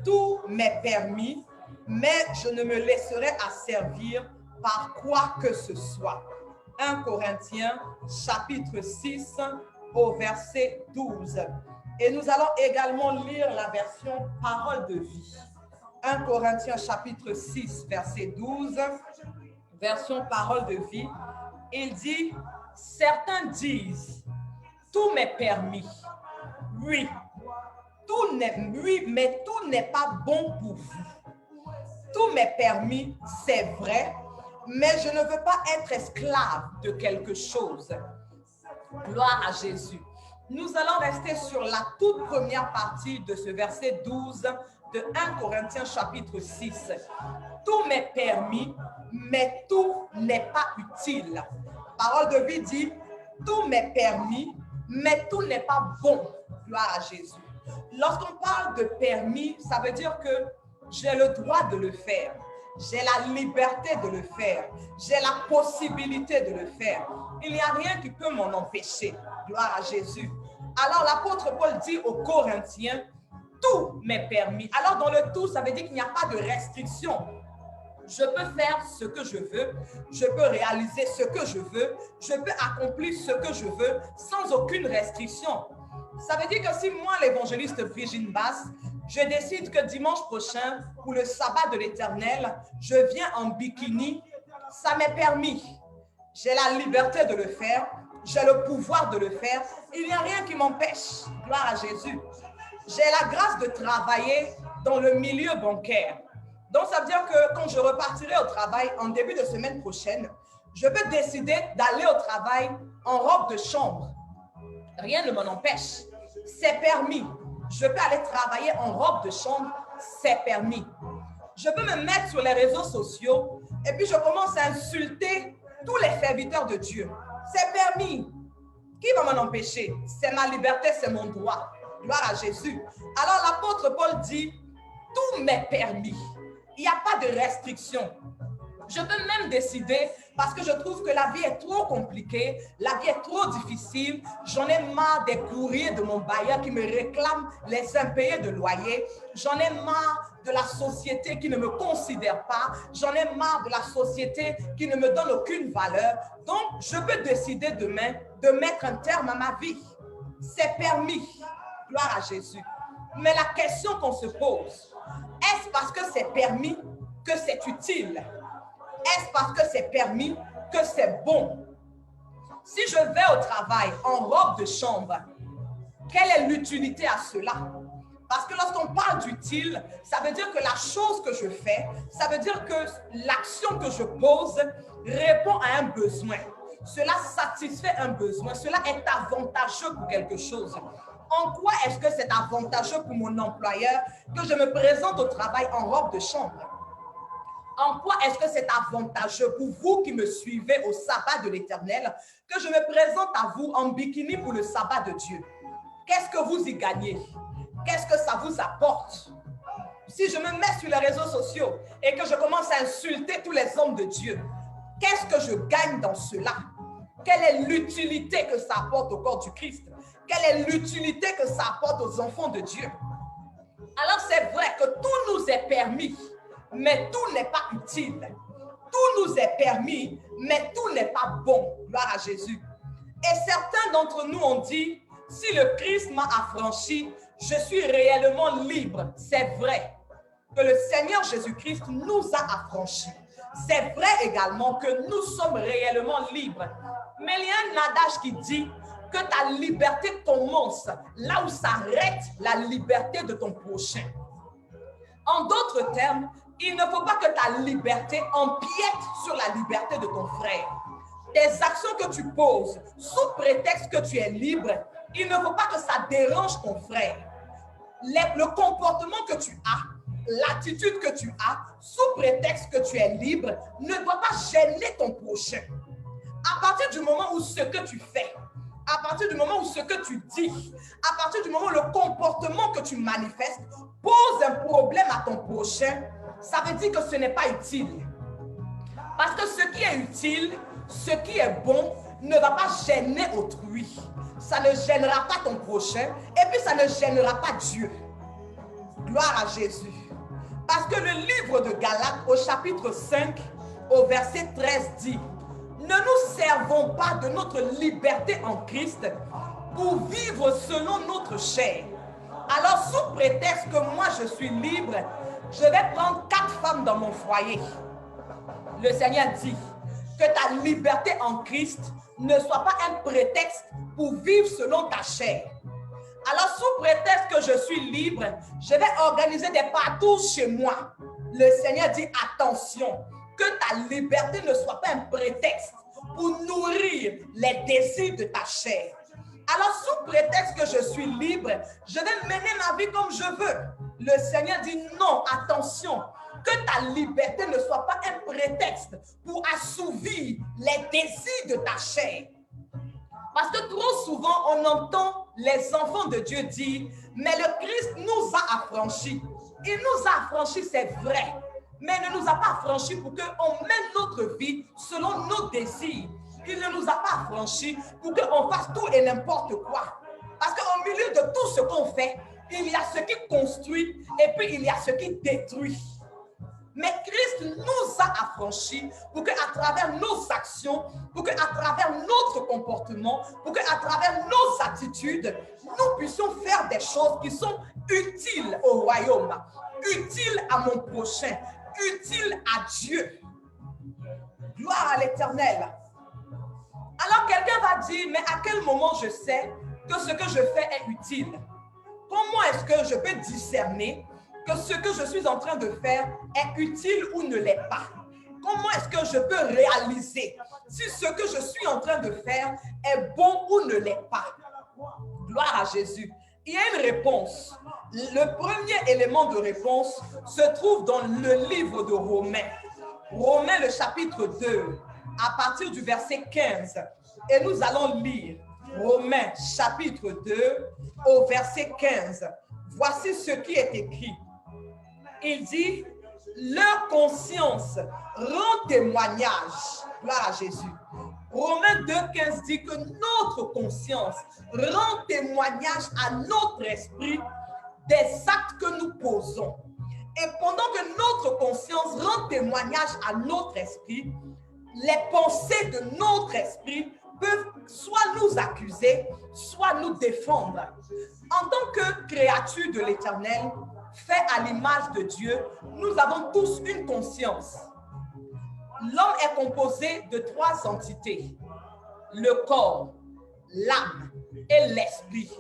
Tout m'est permis, mais je ne me laisserai asservir par quoi que ce soit. 1 Corinthiens, chapitre 6, au verset 12. Et nous allons également lire la version Parole de vie. 1 Corinthiens, chapitre 6, verset 12, version Parole de vie. Il dit, certains disent, tout m'est permis. Oui, mais tout n'est pas bon pour vous. Tout m'est permis, c'est vrai, mais je ne veux pas être esclave de quelque chose. Gloire à Jésus. Nous allons rester sur la toute première partie de ce verset 12 de 1 Corinthiens chapitre 6. Tout m'est permis, mais tout n'est pas utile. Parole de vie dit, tout m'est permis, mais tout n'est pas bon. Gloire à Jésus. Lorsqu'on parle de permis, ça veut dire que j'ai le droit de le faire. J'ai la liberté de le faire. J'ai la possibilité de le faire. Il n'y a rien qui peut m'en empêcher. Gloire à Jésus. Alors l'apôtre Paul dit aux Corinthiens, tout m'est permis. Alors dans le tout, ça veut dire qu'il n'y a pas de restriction. Je peux faire ce que je veux, je peux réaliser ce que je veux, je peux accomplir ce que je veux sans aucune restriction. Ça veut dire que si moi, l'évangéliste Brigitte Basse, je décide que dimanche prochain, pour le sabbat de l'Éternel, je viens en bikini, ça m'est permis. J'ai la liberté de le faire, j'ai le pouvoir de le faire. Il n'y a rien qui m'empêche. Gloire à Jésus. J'ai la grâce de travailler dans le milieu bancaire. Donc, ça veut dire que quand je repartirai au travail en début de semaine prochaine, je peux décider d'aller au travail en robe de chambre. Rien ne m'en empêche. C'est permis. Je peux aller travailler en robe de chambre. C'est permis. Je peux me mettre sur les réseaux sociaux et puis je commence à insulter tous les serviteurs de Dieu. C'est permis. Qui va m'en empêcher? C'est ma liberté, c'est mon droit. Gloire à Jésus. Alors l'apôtre Paul dit, tout m'est permis. Il n'y a pas de restriction. Je peux même décider, parce que je trouve que la vie est trop compliquée, la vie est trop difficile, j'en ai marre des courriers de mon bailleur qui me réclament les impayés de loyer, j'en ai marre de la société qui ne me considère pas, j'en ai marre de la société qui ne me donne aucune valeur. Donc, je peux décider demain de mettre un terme à ma vie. C'est permis. Gloire à Jésus. Mais la question qu'on se pose, est-ce parce que c'est permis que c'est utile? Est-ce parce que c'est permis que c'est bon? Si je vais au travail en robe de chambre, quelle est l'utilité à cela? Parce que lorsqu'on parle d'utile, ça veut dire que la chose que je fais, ça veut dire que l'action que je pose répond à un besoin. Cela satisfait un besoin, cela est avantageux pour quelque chose. En quoi est-ce que c'est avantageux pour mon employeur que je me présente au travail en robe de chambre? En quoi est-ce que c'est avantageux pour vous qui me suivez au sabbat de l'Éternel que je me présente à vous en bikini pour le sabbat de Dieu? Qu'est-ce que vous y gagnez? Qu'est-ce que ça vous apporte? Si je me mets sur les réseaux sociaux et que je commence à insulter tous les hommes de Dieu, qu'est-ce que je gagne dans cela? Quelle est l'utilité que ça apporte au corps du Christ? Quelle est l'utilité que ça apporte aux enfants de Dieu? Alors c'est vrai que tout nous est permis, mais tout n'est pas utile. Tout nous est permis, mais tout n'est pas bon. Gloire à Jésus. Et certains d'entre nous ont dit, si le Christ m'a affranchi, je suis réellement libre. C'est vrai que le Seigneur Jésus-Christ nous a affranchis. C'est vrai également que nous sommes réellement libres. Mais il y a un adage qui dit que ta liberté commence là où s'arrête la liberté de ton prochain. En d'autres termes, il ne faut pas que ta liberté empiète sur la liberté de ton frère. Tes actions que tu poses sous prétexte que tu es libre, il ne faut pas que ça dérange ton frère. Le comportement que tu as, l'attitude que tu as, sous prétexte que tu es libre, ne doit pas gêner ton prochain. À partir du moment où ce que tu fais, à partir du moment où ce que tu dis, à partir du moment où le comportement que tu manifestes pose un problème à ton prochain, ça veut dire que ce n'est pas utile. Parce que ce qui est utile, ce qui est bon, ne va pas gêner autrui. Ça ne gênera pas ton prochain et puis ça ne gênera pas Dieu. Gloire à Jésus. Parce que le livre de Galates au chapitre 5, au verset 13 dit: ne nous servons pas de notre liberté en Christ pour vivre selon notre chair. Alors, sous prétexte que moi je suis libre, je vais prendre 4 femmes dans mon foyer. Le Seigneur dit que ta liberté en Christ ne soit pas un prétexte pour vivre selon ta chair. Alors, sous prétexte que je suis libre, je vais organiser des partous chez moi. Le Seigneur dit attention, que ta liberté ne soit pas un prétexte pour nourrir les désirs de ta chair. Alors, sous prétexte que je suis libre, je vais mener ma vie comme je veux. Le Seigneur dit non, attention, que ta liberté ne soit pas un prétexte pour assouvir les désirs de ta chair. Parce que trop souvent, on entend les enfants de Dieu disent, mais le Christ nous a affranchis. Il nous a affranchis, c'est vrai, mais il ne nous a pas affranchis pour qu'on mène notre vie selon nos désirs. Il ne nous a pas affranchis pour qu'on fasse tout et n'importe quoi. Parce qu'au milieu de tout ce qu'on fait, il y a ce qui construit et puis il y a ce qui détruit. Mais Christ nous a affranchis pour qu'à travers nos actions, pour qu'à travers notre comportement, pour qu'à travers nos attitudes, nous puissions faire des choses qui sont utiles au royaume, utiles à mon prochain, utiles à Dieu. Gloire à l'Éternel. Alors quelqu'un va dire, mais à quel moment je sais que ce que je fais est utile? Comment est-ce que je peux discerner que ce que je suis en train de faire est utile ou ne l'est pas? Comment est-ce que je peux réaliser si ce que je suis en train de faire est bon ou ne l'est pas? Gloire à Jésus. Il y a une réponse. Le premier élément de réponse se trouve dans le livre de Romains. Romains, le chapitre 2, à partir du verset 15. Et nous allons lire Romains, chapitre 2, au verset 15. Voici ce qui est écrit. Il dit, leur conscience rend témoignage. Gloire à Jésus. Romains 2, 15 dit que notre conscience rend témoignage à notre esprit des actes que nous posons. Et pendant que notre conscience rend témoignage à notre esprit, les pensées de notre esprit peuvent soit nous accuser, soit nous défendre. En tant que créature de l'Éternel, fait à l'image de Dieu, nous avons tous une conscience. L'homme est composé de 3 entités, le corps, l'âme et l'esprit.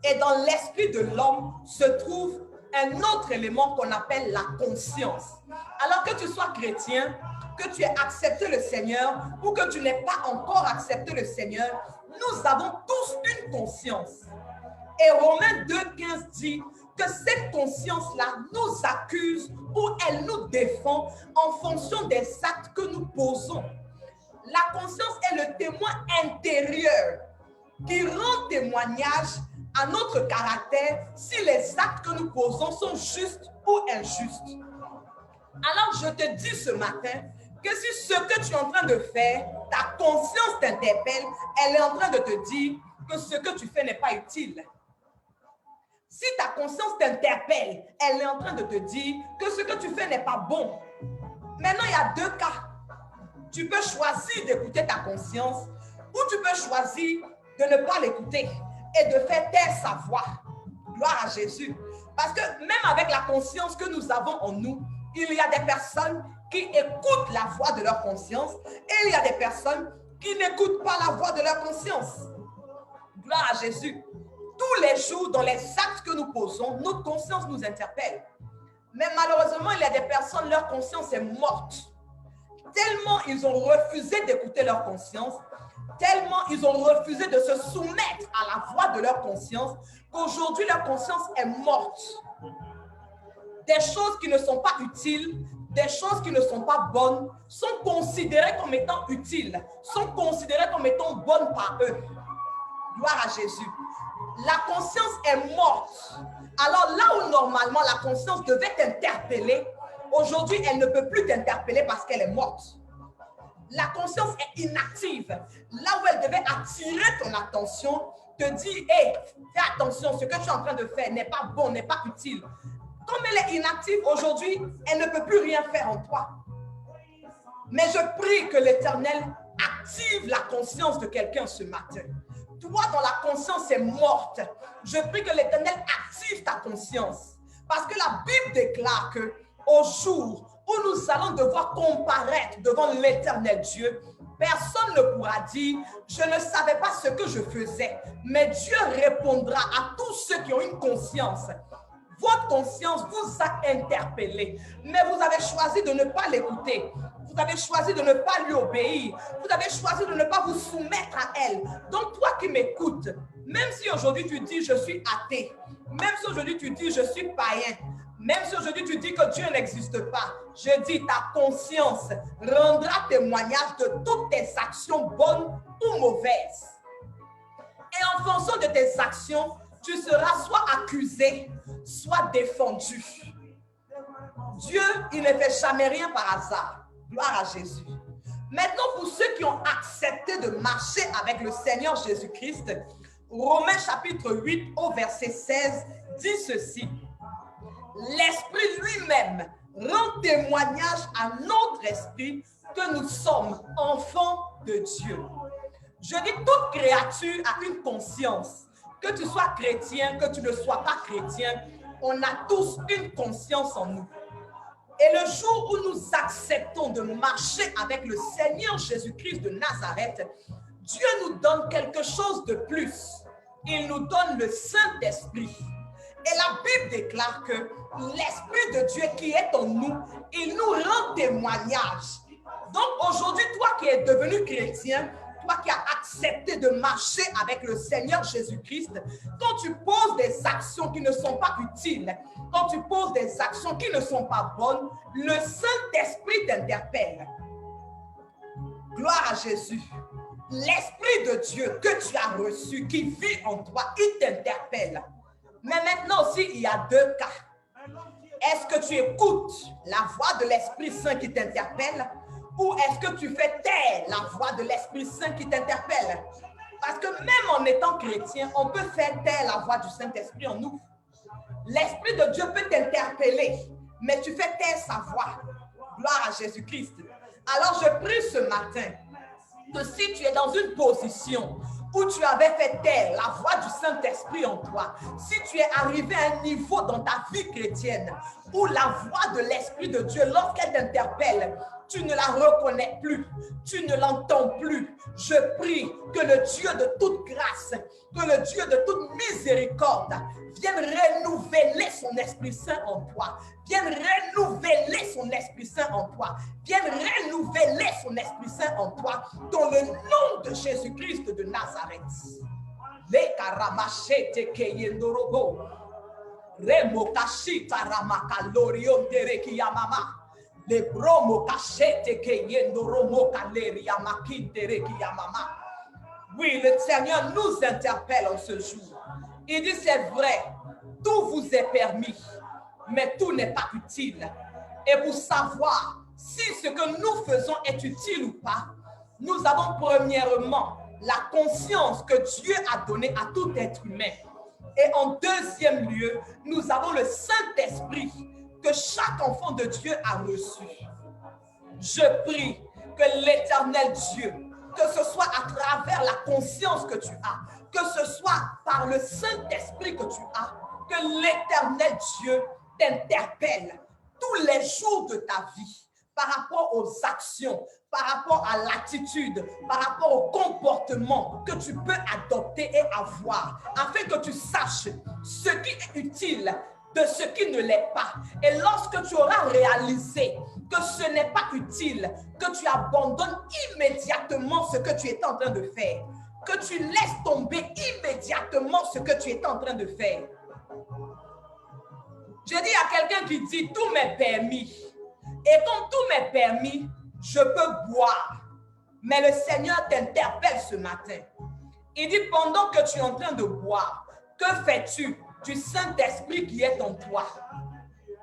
Et dans l'esprit de l'homme se trouve un autre élément qu'on appelle la conscience. Alors que tu sois chrétien, que tu aies accepté le Seigneur ou que tu n'aies pas encore accepté le Seigneur, nous avons tous une conscience. Et Romains 2,15 dit que cette conscience-là nous accuse ou elle nous défend en fonction des actes que nous posons. La conscience est le témoin intérieur qui rend témoignage à notre caractère si les actes que nous posons sont justes ou injustes. Alors je te dis ce matin que si ce que tu es en train de faire, ta conscience t'interpelle, elle est en train de te dire que ce que tu fais n'est pas utile. Si ta conscience t'interpelle, elle est en train de te dire que ce que tu fais n'est pas bon. Maintenant, il y a 2 cas. Tu peux choisir d'écouter ta conscience ou tu peux choisir de ne pas l'écouter et de faire taire sa voix. Gloire à Jésus. Parce que même avec la conscience que nous avons en nous, il y a des personnes qui écoutent la voix de leur conscience et il y a des personnes qui n'écoutent pas la voix de leur conscience. Gloire à Jésus. Tous les jours, dans les actes que nous posons, notre conscience nous interpelle. Mais malheureusement, il y a des personnes, leur conscience est morte. Tellement ils ont refusé d'écouter leur conscience, tellement ils ont refusé de se soumettre à la voix de leur conscience, qu'aujourd'hui, leur conscience est morte. Des choses qui ne sont pas utiles, des choses qui ne sont pas bonnes, sont considérées comme étant utiles, sont considérées comme étant bonnes par eux. Gloire à Jésus. La conscience est morte. Alors là où normalement la conscience devait t'interpeller, aujourd'hui elle ne peut plus t'interpeller parce qu'elle est morte. La conscience est inactive. Là où elle devait attirer ton attention, te dit, hey, fais attention, ce que tu es en train de faire n'est pas bon, n'est pas utile. Comme elle est inactive aujourd'hui, elle ne peut plus rien faire en toi. Mais je prie que l'Éternel active la conscience de quelqu'un ce matin. Toi, dont la conscience est morte, je prie que l'Éternel active ta conscience. Parce que la Bible déclare qu'au jour où nous allons devoir comparaître devant l'Éternel Dieu, personne ne pourra dire « Je ne savais pas ce que je faisais ». Mais Dieu répondra à tous ceux qui ont une conscience. Votre conscience vous a interpellé, mais vous avez choisi de ne pas l'écouter. Vous avez choisi de ne pas lui obéir. Vous avez choisi de ne pas vous soumettre à elle. Donc, toi qui m'écoutes, même si aujourd'hui tu dis « je suis athée », même si aujourd'hui tu dis « je suis païen », même si aujourd'hui tu dis que Dieu n'existe pas, je dis ta conscience rendra témoignage de toutes tes actions bonnes ou mauvaises. Et Et en fonction de tes actions, tu seras soit accusé, soit défendu. Dieu, il ne fait jamais rien par hasard. Gloire à Jésus. Maintenant, pour ceux qui ont accepté de marcher avec le Seigneur Jésus-Christ, Romains chapitre 8 au verset 16 dit ceci. L'Esprit lui-même rend témoignage à notre esprit que nous sommes enfants de Dieu. Je dis, toute créature a une conscience. Que tu sois chrétien, que tu ne sois pas chrétien, on a tous une conscience en nous. Et le jour où nous acceptons de marcher avec le Seigneur Jésus-Christ de Nazareth, Dieu nous donne quelque chose de plus. Il nous donne le Saint-Esprit. Et la Bible déclare que l'Esprit de Dieu qui est en nous, il nous rend témoignage. Donc aujourd'hui, toi qui es devenu chrétien, toi qui as accepté de marcher avec le Seigneur Jésus-Christ, quand tu poses des actions qui ne sont pas utiles, quand tu poses des actions qui ne sont pas bonnes, le Saint-Esprit t'interpelle. Gloire à Jésus. L'Esprit de Dieu que tu as reçu, qui vit en toi, il t'interpelle. Mais maintenant aussi, il y a deux cas. Est-ce que tu écoutes la voix de l'Esprit Saint qui t'interpelle? Ou est-ce que tu fais taire la voix de l'Esprit Saint qui t'interpelle? Parce que même en étant chrétien, on peut faire taire la voix du Saint-Esprit en nous. L'Esprit de Dieu peut t'interpeller, mais tu fais taire sa voix. Gloire à Jésus-Christ. Alors je prie ce matin que si tu es dans une position où tu avais fait taire la voix du Saint-Esprit en toi, si tu es arrivé à un niveau dans ta vie chrétienne où la voix de l'Esprit de Dieu, lorsqu'elle t'interpelle, tu ne la reconnais plus, tu ne l'entends plus. Je prie que le Dieu de toute grâce, que le Dieu de toute miséricorde vienne renouveler son Esprit Saint en toi, vienne renouveler son Esprit Saint en toi, vienne renouveler son Esprit Saint en toi, dans le nom de Jésus-Christ de Nazareth. Les karamachete keyendorobo, remokashita ramakalorion dereki yamama. Les bromo cachete que yendo romo caleri amakindere ki yamama. Oui, le Seigneur nous interpelle en ce jour. Il dit c'est vrai, tout vous est permis, mais tout n'est pas utile. Et pour savoir si ce que nous faisons est utile ou pas, nous avons premièrement la conscience que Dieu a donnée à tout être humain. Et en deuxième lieu, nous avons le Saint-Esprit que chaque enfant de Dieu a reçu. Je prie que l'Éternel Dieu, que ce soit à travers la conscience que tu as, que ce soit par le Saint-Esprit que tu as, que l'Éternel Dieu t'interpelle tous les jours de ta vie par rapport aux actions, par rapport à l'attitude, par rapport au comportement que tu peux adopter et avoir, afin que tu saches ce qui est utile de ce qui ne l'est pas. Et lorsque tu auras réalisé que ce n'est pas utile, que tu abandonnes immédiatement ce que tu es en train de faire, que tu laisses tomber immédiatement ce que tu es en train de faire. Je dis à quelqu'un qui dit tout m'est permis. Et quand tout m'est permis, je peux boire. Mais le Seigneur t'interpelle ce matin. Il dit pendant que tu es en train de boire, que fais-tu du Saint-Esprit qui est en toi?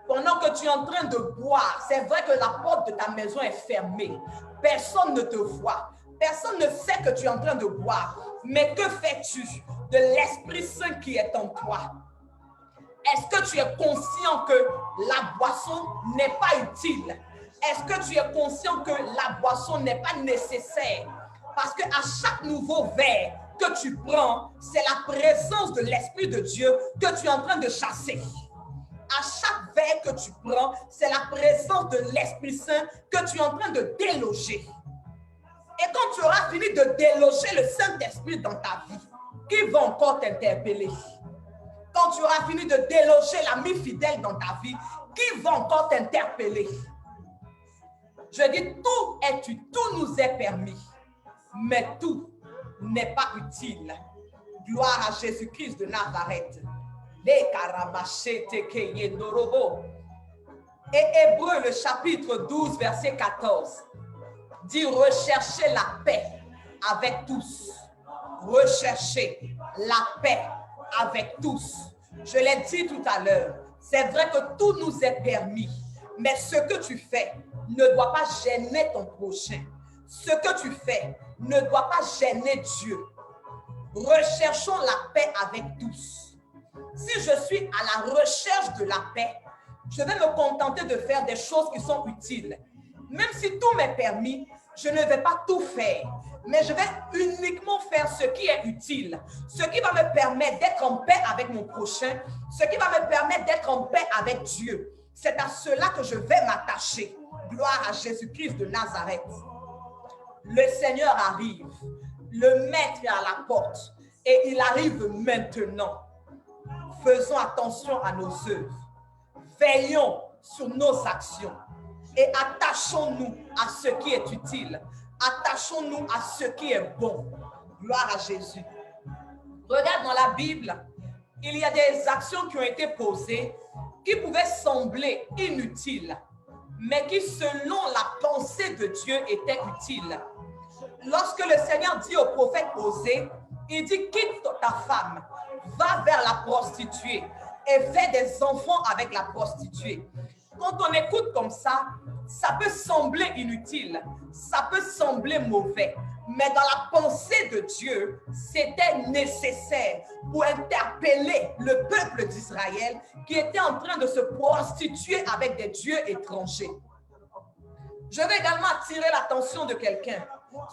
Pendant que tu es en train de boire, c'est vrai que la porte de ta maison est fermée. Personne ne te voit. Personne ne sait que tu es en train de boire. Mais que fais-tu de l'Esprit Saint qui est en toi? Est-ce que tu es conscient que la boisson n'est pas utile? Est-ce que tu es conscient que la boisson n'est pas nécessaire? Parce qu'à chaque nouveau verre que tu prends, c'est la présence de l'Esprit de Dieu que tu es en train de chasser. À chaque verre que tu prends, c'est la présence de l'Esprit Saint que tu es en train de déloger. Et quand tu auras fini de déloger le Saint-Esprit dans ta vie, qui va encore t'interpeller? Quand tu auras fini de déloger l'ami fidèle dans ta vie, qui va encore t'interpeller? Je dis, tout nous est permis, mais tout n'est pas utile. Gloire à Jésus-Christ de Nazareth. Et Hébreux, le chapitre 12, verset 14, dit recherchez la paix avec tous rechercher la paix avec tous. Je l'ai dit tout à l'heure, c'est vrai que tout nous est permis, mais ce que tu fais ne doit pas gêner ton prochain. Ce que tu fais ne doit pas gêner Dieu. Recherchons la paix avec tous. Si je suis à la recherche de la paix, je vais me contenter de faire des choses qui sont utiles. Même si tout m'est permis, je ne vais pas tout faire, mais je vais uniquement faire ce qui est utile, ce qui va me permettre d'être en paix avec mon prochain, ce qui va me permettre d'être en paix avec Dieu. C'est à cela que je vais m'attacher. Gloire à Jésus-Christ de Nazareth. Le Seigneur arrive, le maître est à la porte et il arrive maintenant. Faisons attention à nos œuvres, veillons sur nos actions et attachons-nous à ce qui est utile, attachons-nous à ce qui est bon. Gloire à Jésus. Regarde dans la Bible, il y a des actions qui ont été posées qui pouvaient sembler inutiles, mais qui selon la pensée de Dieu étaient utiles. Lorsque le Seigneur dit au prophète Osée, il dit quitte ta femme, va vers la prostituée et fais des enfants avec la prostituée. Quand on écoute comme ça peut sembler inutile, ça peut sembler mauvais, mais dans la pensée de Dieu, c'était nécessaire pour interpeller le peuple d'Israël qui était en train de se prostituer avec des dieux étrangers. Je vais également attirer l'attention de quelqu'un.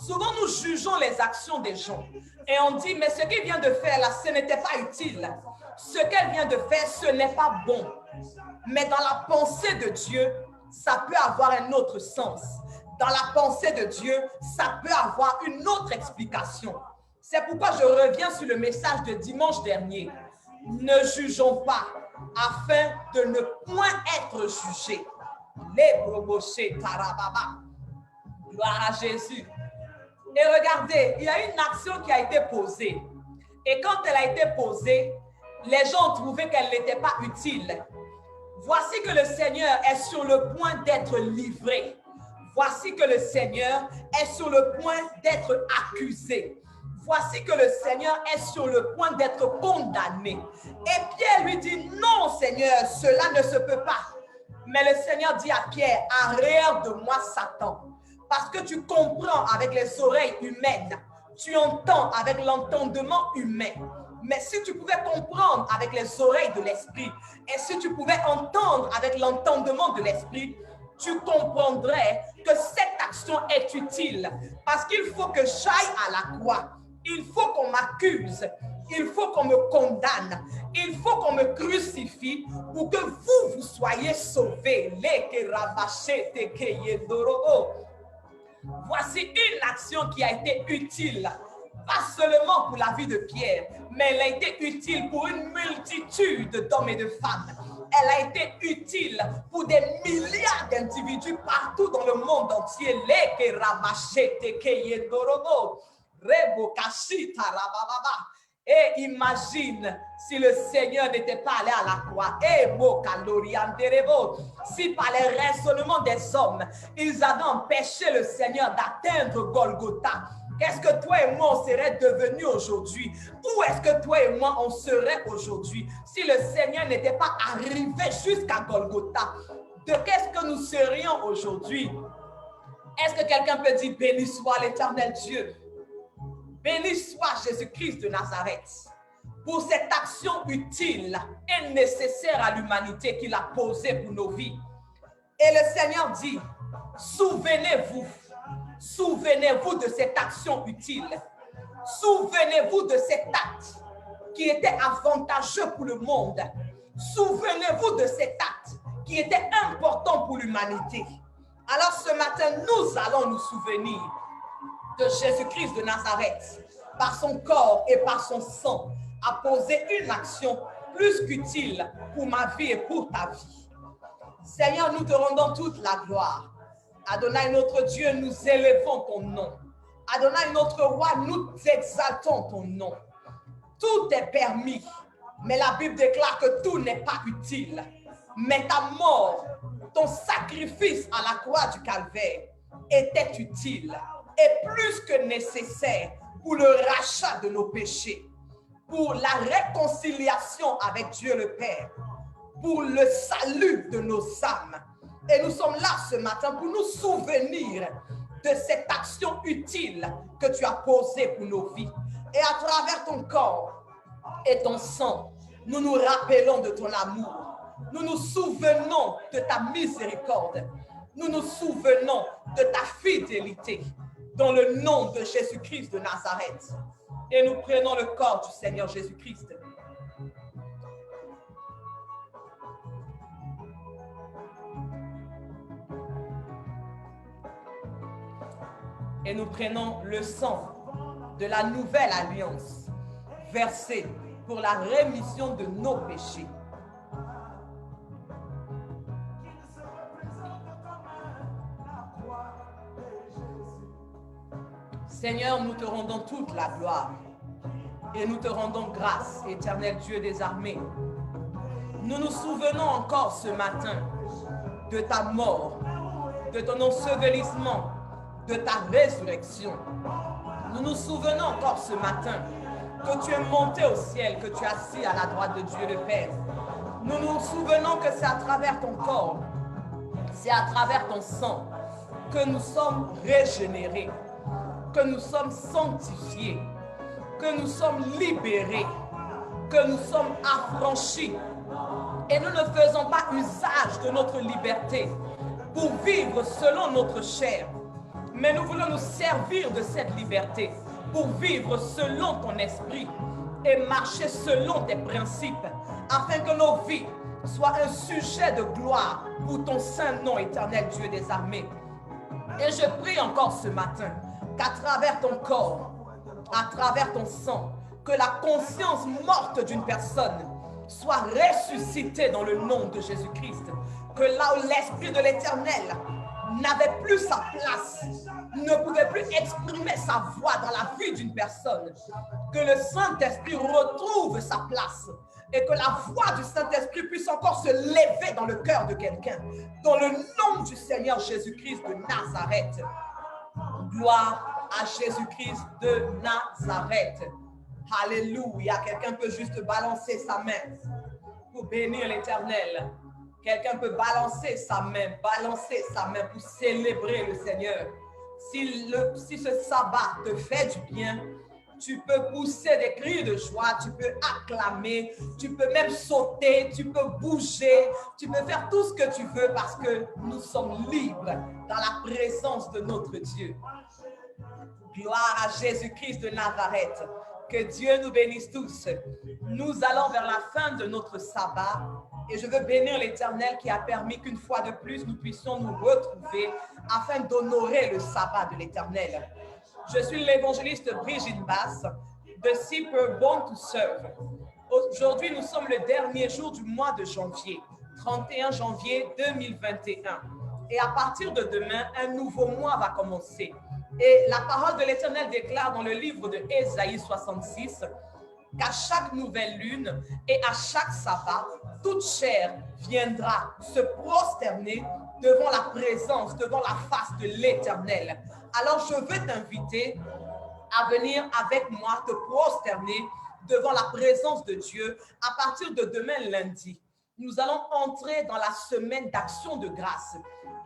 Souvent, nous jugeons les actions des gens et on dit, mais ce qu'il vient de faire là, ce n'était pas utile. Ce qu'elle vient de faire, ce n'est pas bon. Mais dans la pensée de Dieu, ça peut avoir un autre sens. Dans la pensée de Dieu, ça peut avoir une autre explication. C'est pourquoi je reviens sur le message de dimanche dernier. Ne jugeons pas afin de ne point être jugés. Les brobochés tarababa. Gloire à Jésus. Et regardez, il y a une action qui a été posée. Et quand elle a été posée, les gens ont trouvé qu'elle n'était pas utile. Voici que le Seigneur est sur le point d'être livré. Voici que le Seigneur est sur le point d'être accusé. Voici que le Seigneur est sur le point d'être condamné. Et Pierre lui dit, non Seigneur, cela ne se peut pas. Mais le Seigneur dit à Pierre, arrière de moi Satan. Parce que tu comprends avec les oreilles humaines, tu entends avec l'entendement humain. Mais si tu pouvais comprendre avec les oreilles de l'esprit, et si tu pouvais entendre avec l'entendement de l'esprit, tu comprendrais que cette action est utile. Parce qu'il faut que j'aille à la croix. Il faut qu'on m'accuse. Il faut qu'on me condamne. Il faut qu'on me crucifie pour que vous soyez sauvés. Voici une action qui a été utile, pas seulement pour la vie de Pierre, mais elle a été utile pour une multitude d'hommes et de femmes. Elle a été utile pour des milliards d'individus partout dans le monde entier. Et imagine si le Seigneur n'était pas allé à la croix. Si par les raisonnements des hommes, ils avaient empêché le Seigneur d'atteindre Golgotha, qu'est-ce que toi et moi on serait devenus aujourd'hui? Où est-ce que toi et moi on serait aujourd'hui si le Seigneur n'était pas arrivé jusqu'à Golgotha? De qu'est-ce que nous serions aujourd'hui? Est-ce que quelqu'un peut dire béni soit l'Éternel Dieu? Béni soit Jésus-Christ de Nazareth pour cette action utile et nécessaire à l'humanité qu'il a posée pour nos vies. Et le Seigneur dit, souvenez-vous de cette action utile. Souvenez-vous de cet acte qui était avantageux pour le monde. Souvenez-vous de cet acte qui était important pour l'humanité. Alors ce matin, nous allons nous souvenir de Jésus-Christ de Nazareth. Par son corps et par son sang, a posé une action plus qu'utile pour ma vie et pour ta vie. Seigneur, nous te rendons toute la gloire. Adonai, notre Dieu, nous élevons ton nom. Adonai, notre roi, nous exaltons ton nom. Tout est permis, mais la Bible déclare que tout n'est pas utile. Mais ta mort, ton sacrifice à la croix du calvaire était utile et plus que nécessaire pour le rachat de nos péchés, pour la réconciliation avec Dieu le Père, pour le salut de nos âmes. Et nous sommes là ce matin pour nous souvenir de cette action utile que tu as posée pour nos vies. Et à travers ton corps et ton sang, nous nous rappelons de ton amour. Nous nous souvenons de ta miséricorde. Nous nous souvenons de ta fidélité dans le nom de Jésus-Christ de Nazareth. Et nous prenons le corps du Seigneur Jésus-Christ. Et nous prenons le sang de la nouvelle alliance versé pour la rémission de nos péchés. Seigneur, nous te rendons toute la gloire et nous te rendons grâce, éternel Dieu des armées. Nous nous souvenons encore ce matin de ta mort, de ton ensevelissement, de ta résurrection. Nous nous souvenons encore ce matin que tu es monté au ciel, que tu es assis à la droite de Dieu le Père. Nous nous souvenons que c'est à travers ton corps, c'est à travers ton sang que nous sommes régénérés, que nous sommes sanctifiés, que nous sommes libérés, que nous sommes affranchis. Et nous ne faisons pas usage de notre liberté pour vivre selon notre chair, mais nous voulons nous servir de cette liberté pour vivre selon ton esprit et marcher selon tes principes, afin que nos vies soient un sujet de gloire pour ton saint nom, éternel Dieu des armées. Et je prie encore ce matin qu'à travers ton corps, à travers ton sang, que la conscience morte d'une personne soit ressuscitée dans le nom de Jésus-Christ. Que là où l'Esprit de l'Éternel n'avait plus sa place, ne pouvait plus exprimer sa voix dans la vie d'une personne, que le Saint-Esprit retrouve sa place et que la voix du Saint-Esprit puisse encore se lever dans le cœur de quelqu'un. Dans le nom du Seigneur Jésus-Christ de Nazareth. Gloire à Jésus-Christ de Nazareth. Alléluia. Quelqu'un peut juste balancer sa main pour bénir l'Éternel. Quelqu'un peut balancer sa main pour célébrer le Seigneur. Si ce sabbat te fait du bien, tu peux pousser des cris de joie, tu peux acclamer, tu peux même sauter, tu peux bouger, tu peux faire tout ce que tu veux parce que nous sommes libres dans la présence de notre Dieu. Gloire à Jésus-Christ de Nazareth. Que Dieu nous bénisse tous. Nous allons vers la fin de notre sabbat et je veux bénir l'Éternel qui a permis qu'une fois de plus nous puissions nous retrouver afin d'honorer le sabbat de l'Éternel. Je suis l'évangéliste Brigitte Bass de Super Born to Serve. Aujourd'hui, nous sommes le dernier jour du mois de janvier, 31 janvier 2021. Et à partir de demain, un nouveau mois va commencer. Et la parole de l'Éternel déclare dans le livre de Ésaïe 66 qu'à chaque nouvelle lune et à chaque sabbat, toute chair viendra se prosterner devant la présence, devant la face de l'Éternel. Alors je veux t'inviter à venir avec moi te prosterner devant la présence de Dieu à partir de demain lundi. Nous allons entrer dans la semaine d'action de grâce,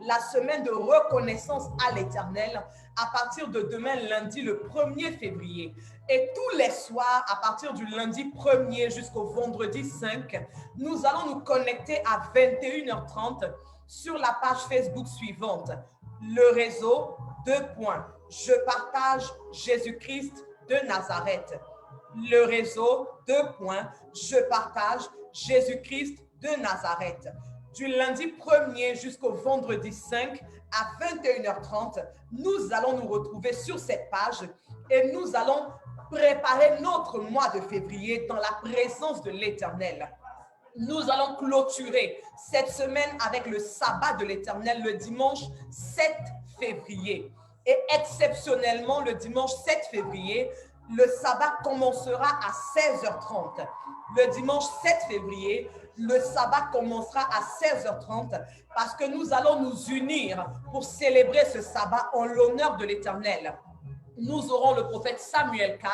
la semaine de reconnaissance à l'Éternel à partir de demain lundi le 1er février. Et tous les soirs, à partir du lundi 1er jusqu'au vendredi 5, nous allons nous connecter à 21h30 sur la page Facebook suivante, le réseau Je partage Jésus-Christ de Nazareth. Le réseau Je partage Jésus-Christ de Nazareth. Du lundi 1er jusqu'au vendredi 5 à 21h30, nous allons nous retrouver sur cette page et nous allons préparer notre mois de février dans la présence de l'Éternel. Nous allons clôturer cette semaine avec le sabbat de l'Éternel le dimanche 7 février. Et exceptionnellement, le dimanche 7 février, le sabbat commencera à 16h30. Le dimanche 7 février, le sabbat commencera à 16h30 parce que nous allons nous unir pour célébrer ce sabbat en l'honneur de l'Éternel. nous aurons le prophète Samuel K.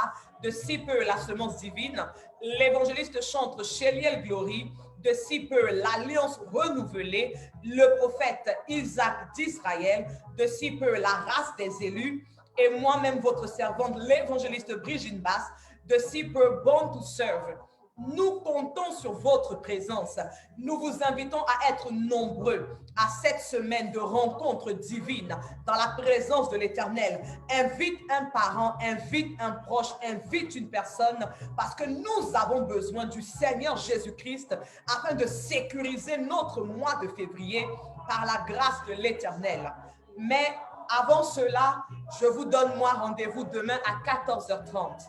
de Si peu la semence divine, l'évangéliste chantre Sheliel Glory, de Si peu l'alliance renouvelée, le prophète Isaac d'Israël, de Si peu la race des élus, et moi-même votre servante, l'évangéliste Brigitte Basse, de Si peu Born to Serve. Nous comptons sur votre présence. Nous vous invitons à être nombreux à cette semaine de rencontres divines dans la présence de l'Éternel. Invite un parent, invite un proche, invite une personne parce que nous avons besoin du Seigneur Jésus-Christ afin de sécuriser notre mois de février par la grâce de l'Éternel. Mais avant cela, je vous donne moi rendez-vous demain à 14h30.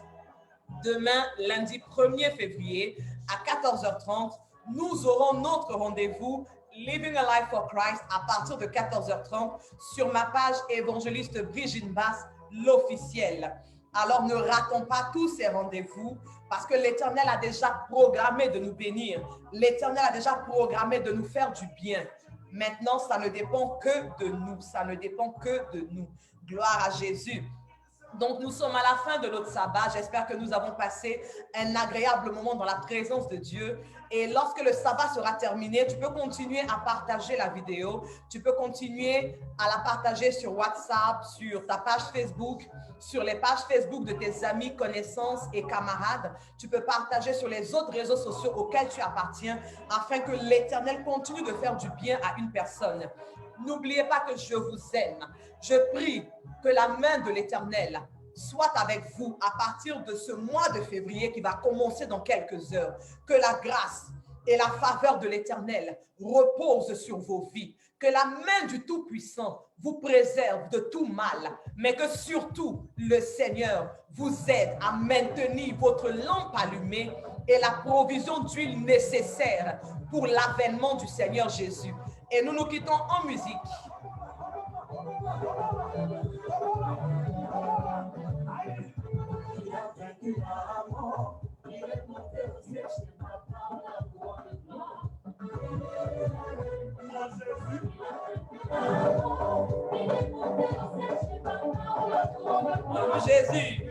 Demain, lundi 1er février, à 14h30, nous aurons notre rendez-vous Living a Life for Christ à partir de 14h30 sur ma page évangéliste Brigitte Basse, l'officiel. Alors, ne ratons pas tous ces rendez-vous parce que l'Éternel a déjà programmé de nous bénir. L'Éternel a déjà programmé de nous faire du bien. Maintenant, ça ne dépend que de nous. Ça ne dépend que de nous. Gloire à Jésus. Donc, nous sommes à la fin de notre sabbat. J'espère que nous avons passé un agréable moment dans la présence de Dieu. Et lorsque le sabbat sera terminé, tu peux continuer à partager la vidéo. Tu peux continuer à la partager sur WhatsApp, sur ta page Facebook, sur les pages Facebook de tes amis, connaissances et camarades. Tu peux partager sur les autres réseaux sociaux auxquels tu appartiens afin que l'Éternel continue de faire du bien à une personne. N'oubliez pas que je vous aime. Je prie que la main de l'Éternel soit avec vous à partir de ce mois de février qui va commencer dans quelques heures. Que la grâce et la faveur de l'Éternel reposent sur vos vies. Que la main du Tout-Puissant vous préserve de tout mal, mais que surtout le Seigneur vous aide à maintenir votre lampe allumée et la provision d'huile nécessaire pour l'avènement du Seigneur Jésus. Et nous nous quittons en musique. Jésus.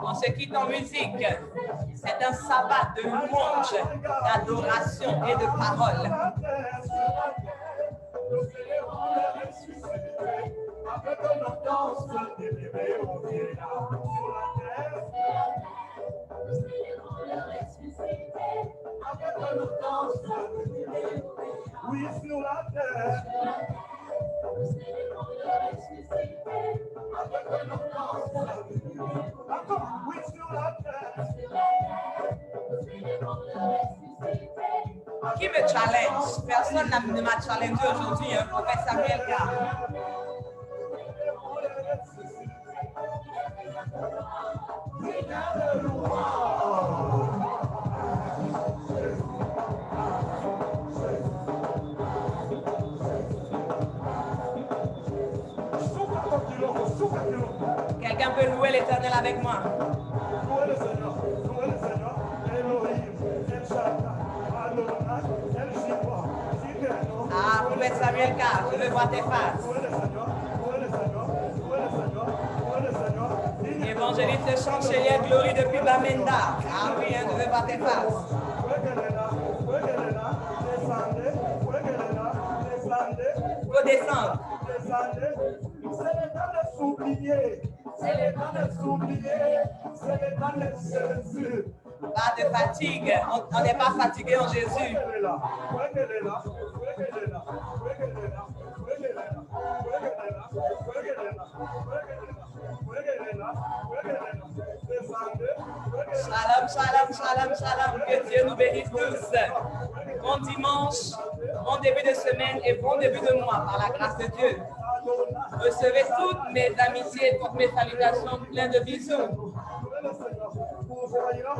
On se quitte en musique. C'est un sabbat de louange, d'adoration et de parole. Oui, sur la terre. Oui, sur la terre. Qui me challenge? Personne ne m'a challengé aujourd'hui, hein, prophète Samuel K. Quelqu'un peut louer l'Éternel avec moi? Louez le Seigneur, louez le Seigneur. Elohim, El Shaddai, Adonai, El Shibah, Shikeno. Ah, prophète Samuel K, je veux voir tes faces. Louez le Seigneur, louez le Seigneur, louez le Seigneur, louez le Seigneur. Évangéliste chante Sheliel Glory depuis Bamenda. Ah oui, hein, je veux voir tes faces. Faut descendre. C'est le temps de s'oublier. C'est le temps de s'oublier. C'est le temps de Jésus. Pas de fatigue. On n'est pas fatigué en Jésus. Shalom, shalom, shalom, shalom. Que Dieu nous bénisse tous. Bon dimanche, bon début de semaine et bon début de mois par la grâce de Dieu. Recevez toutes mes amitiés, toutes mes salutations, plein de bisous. Wewe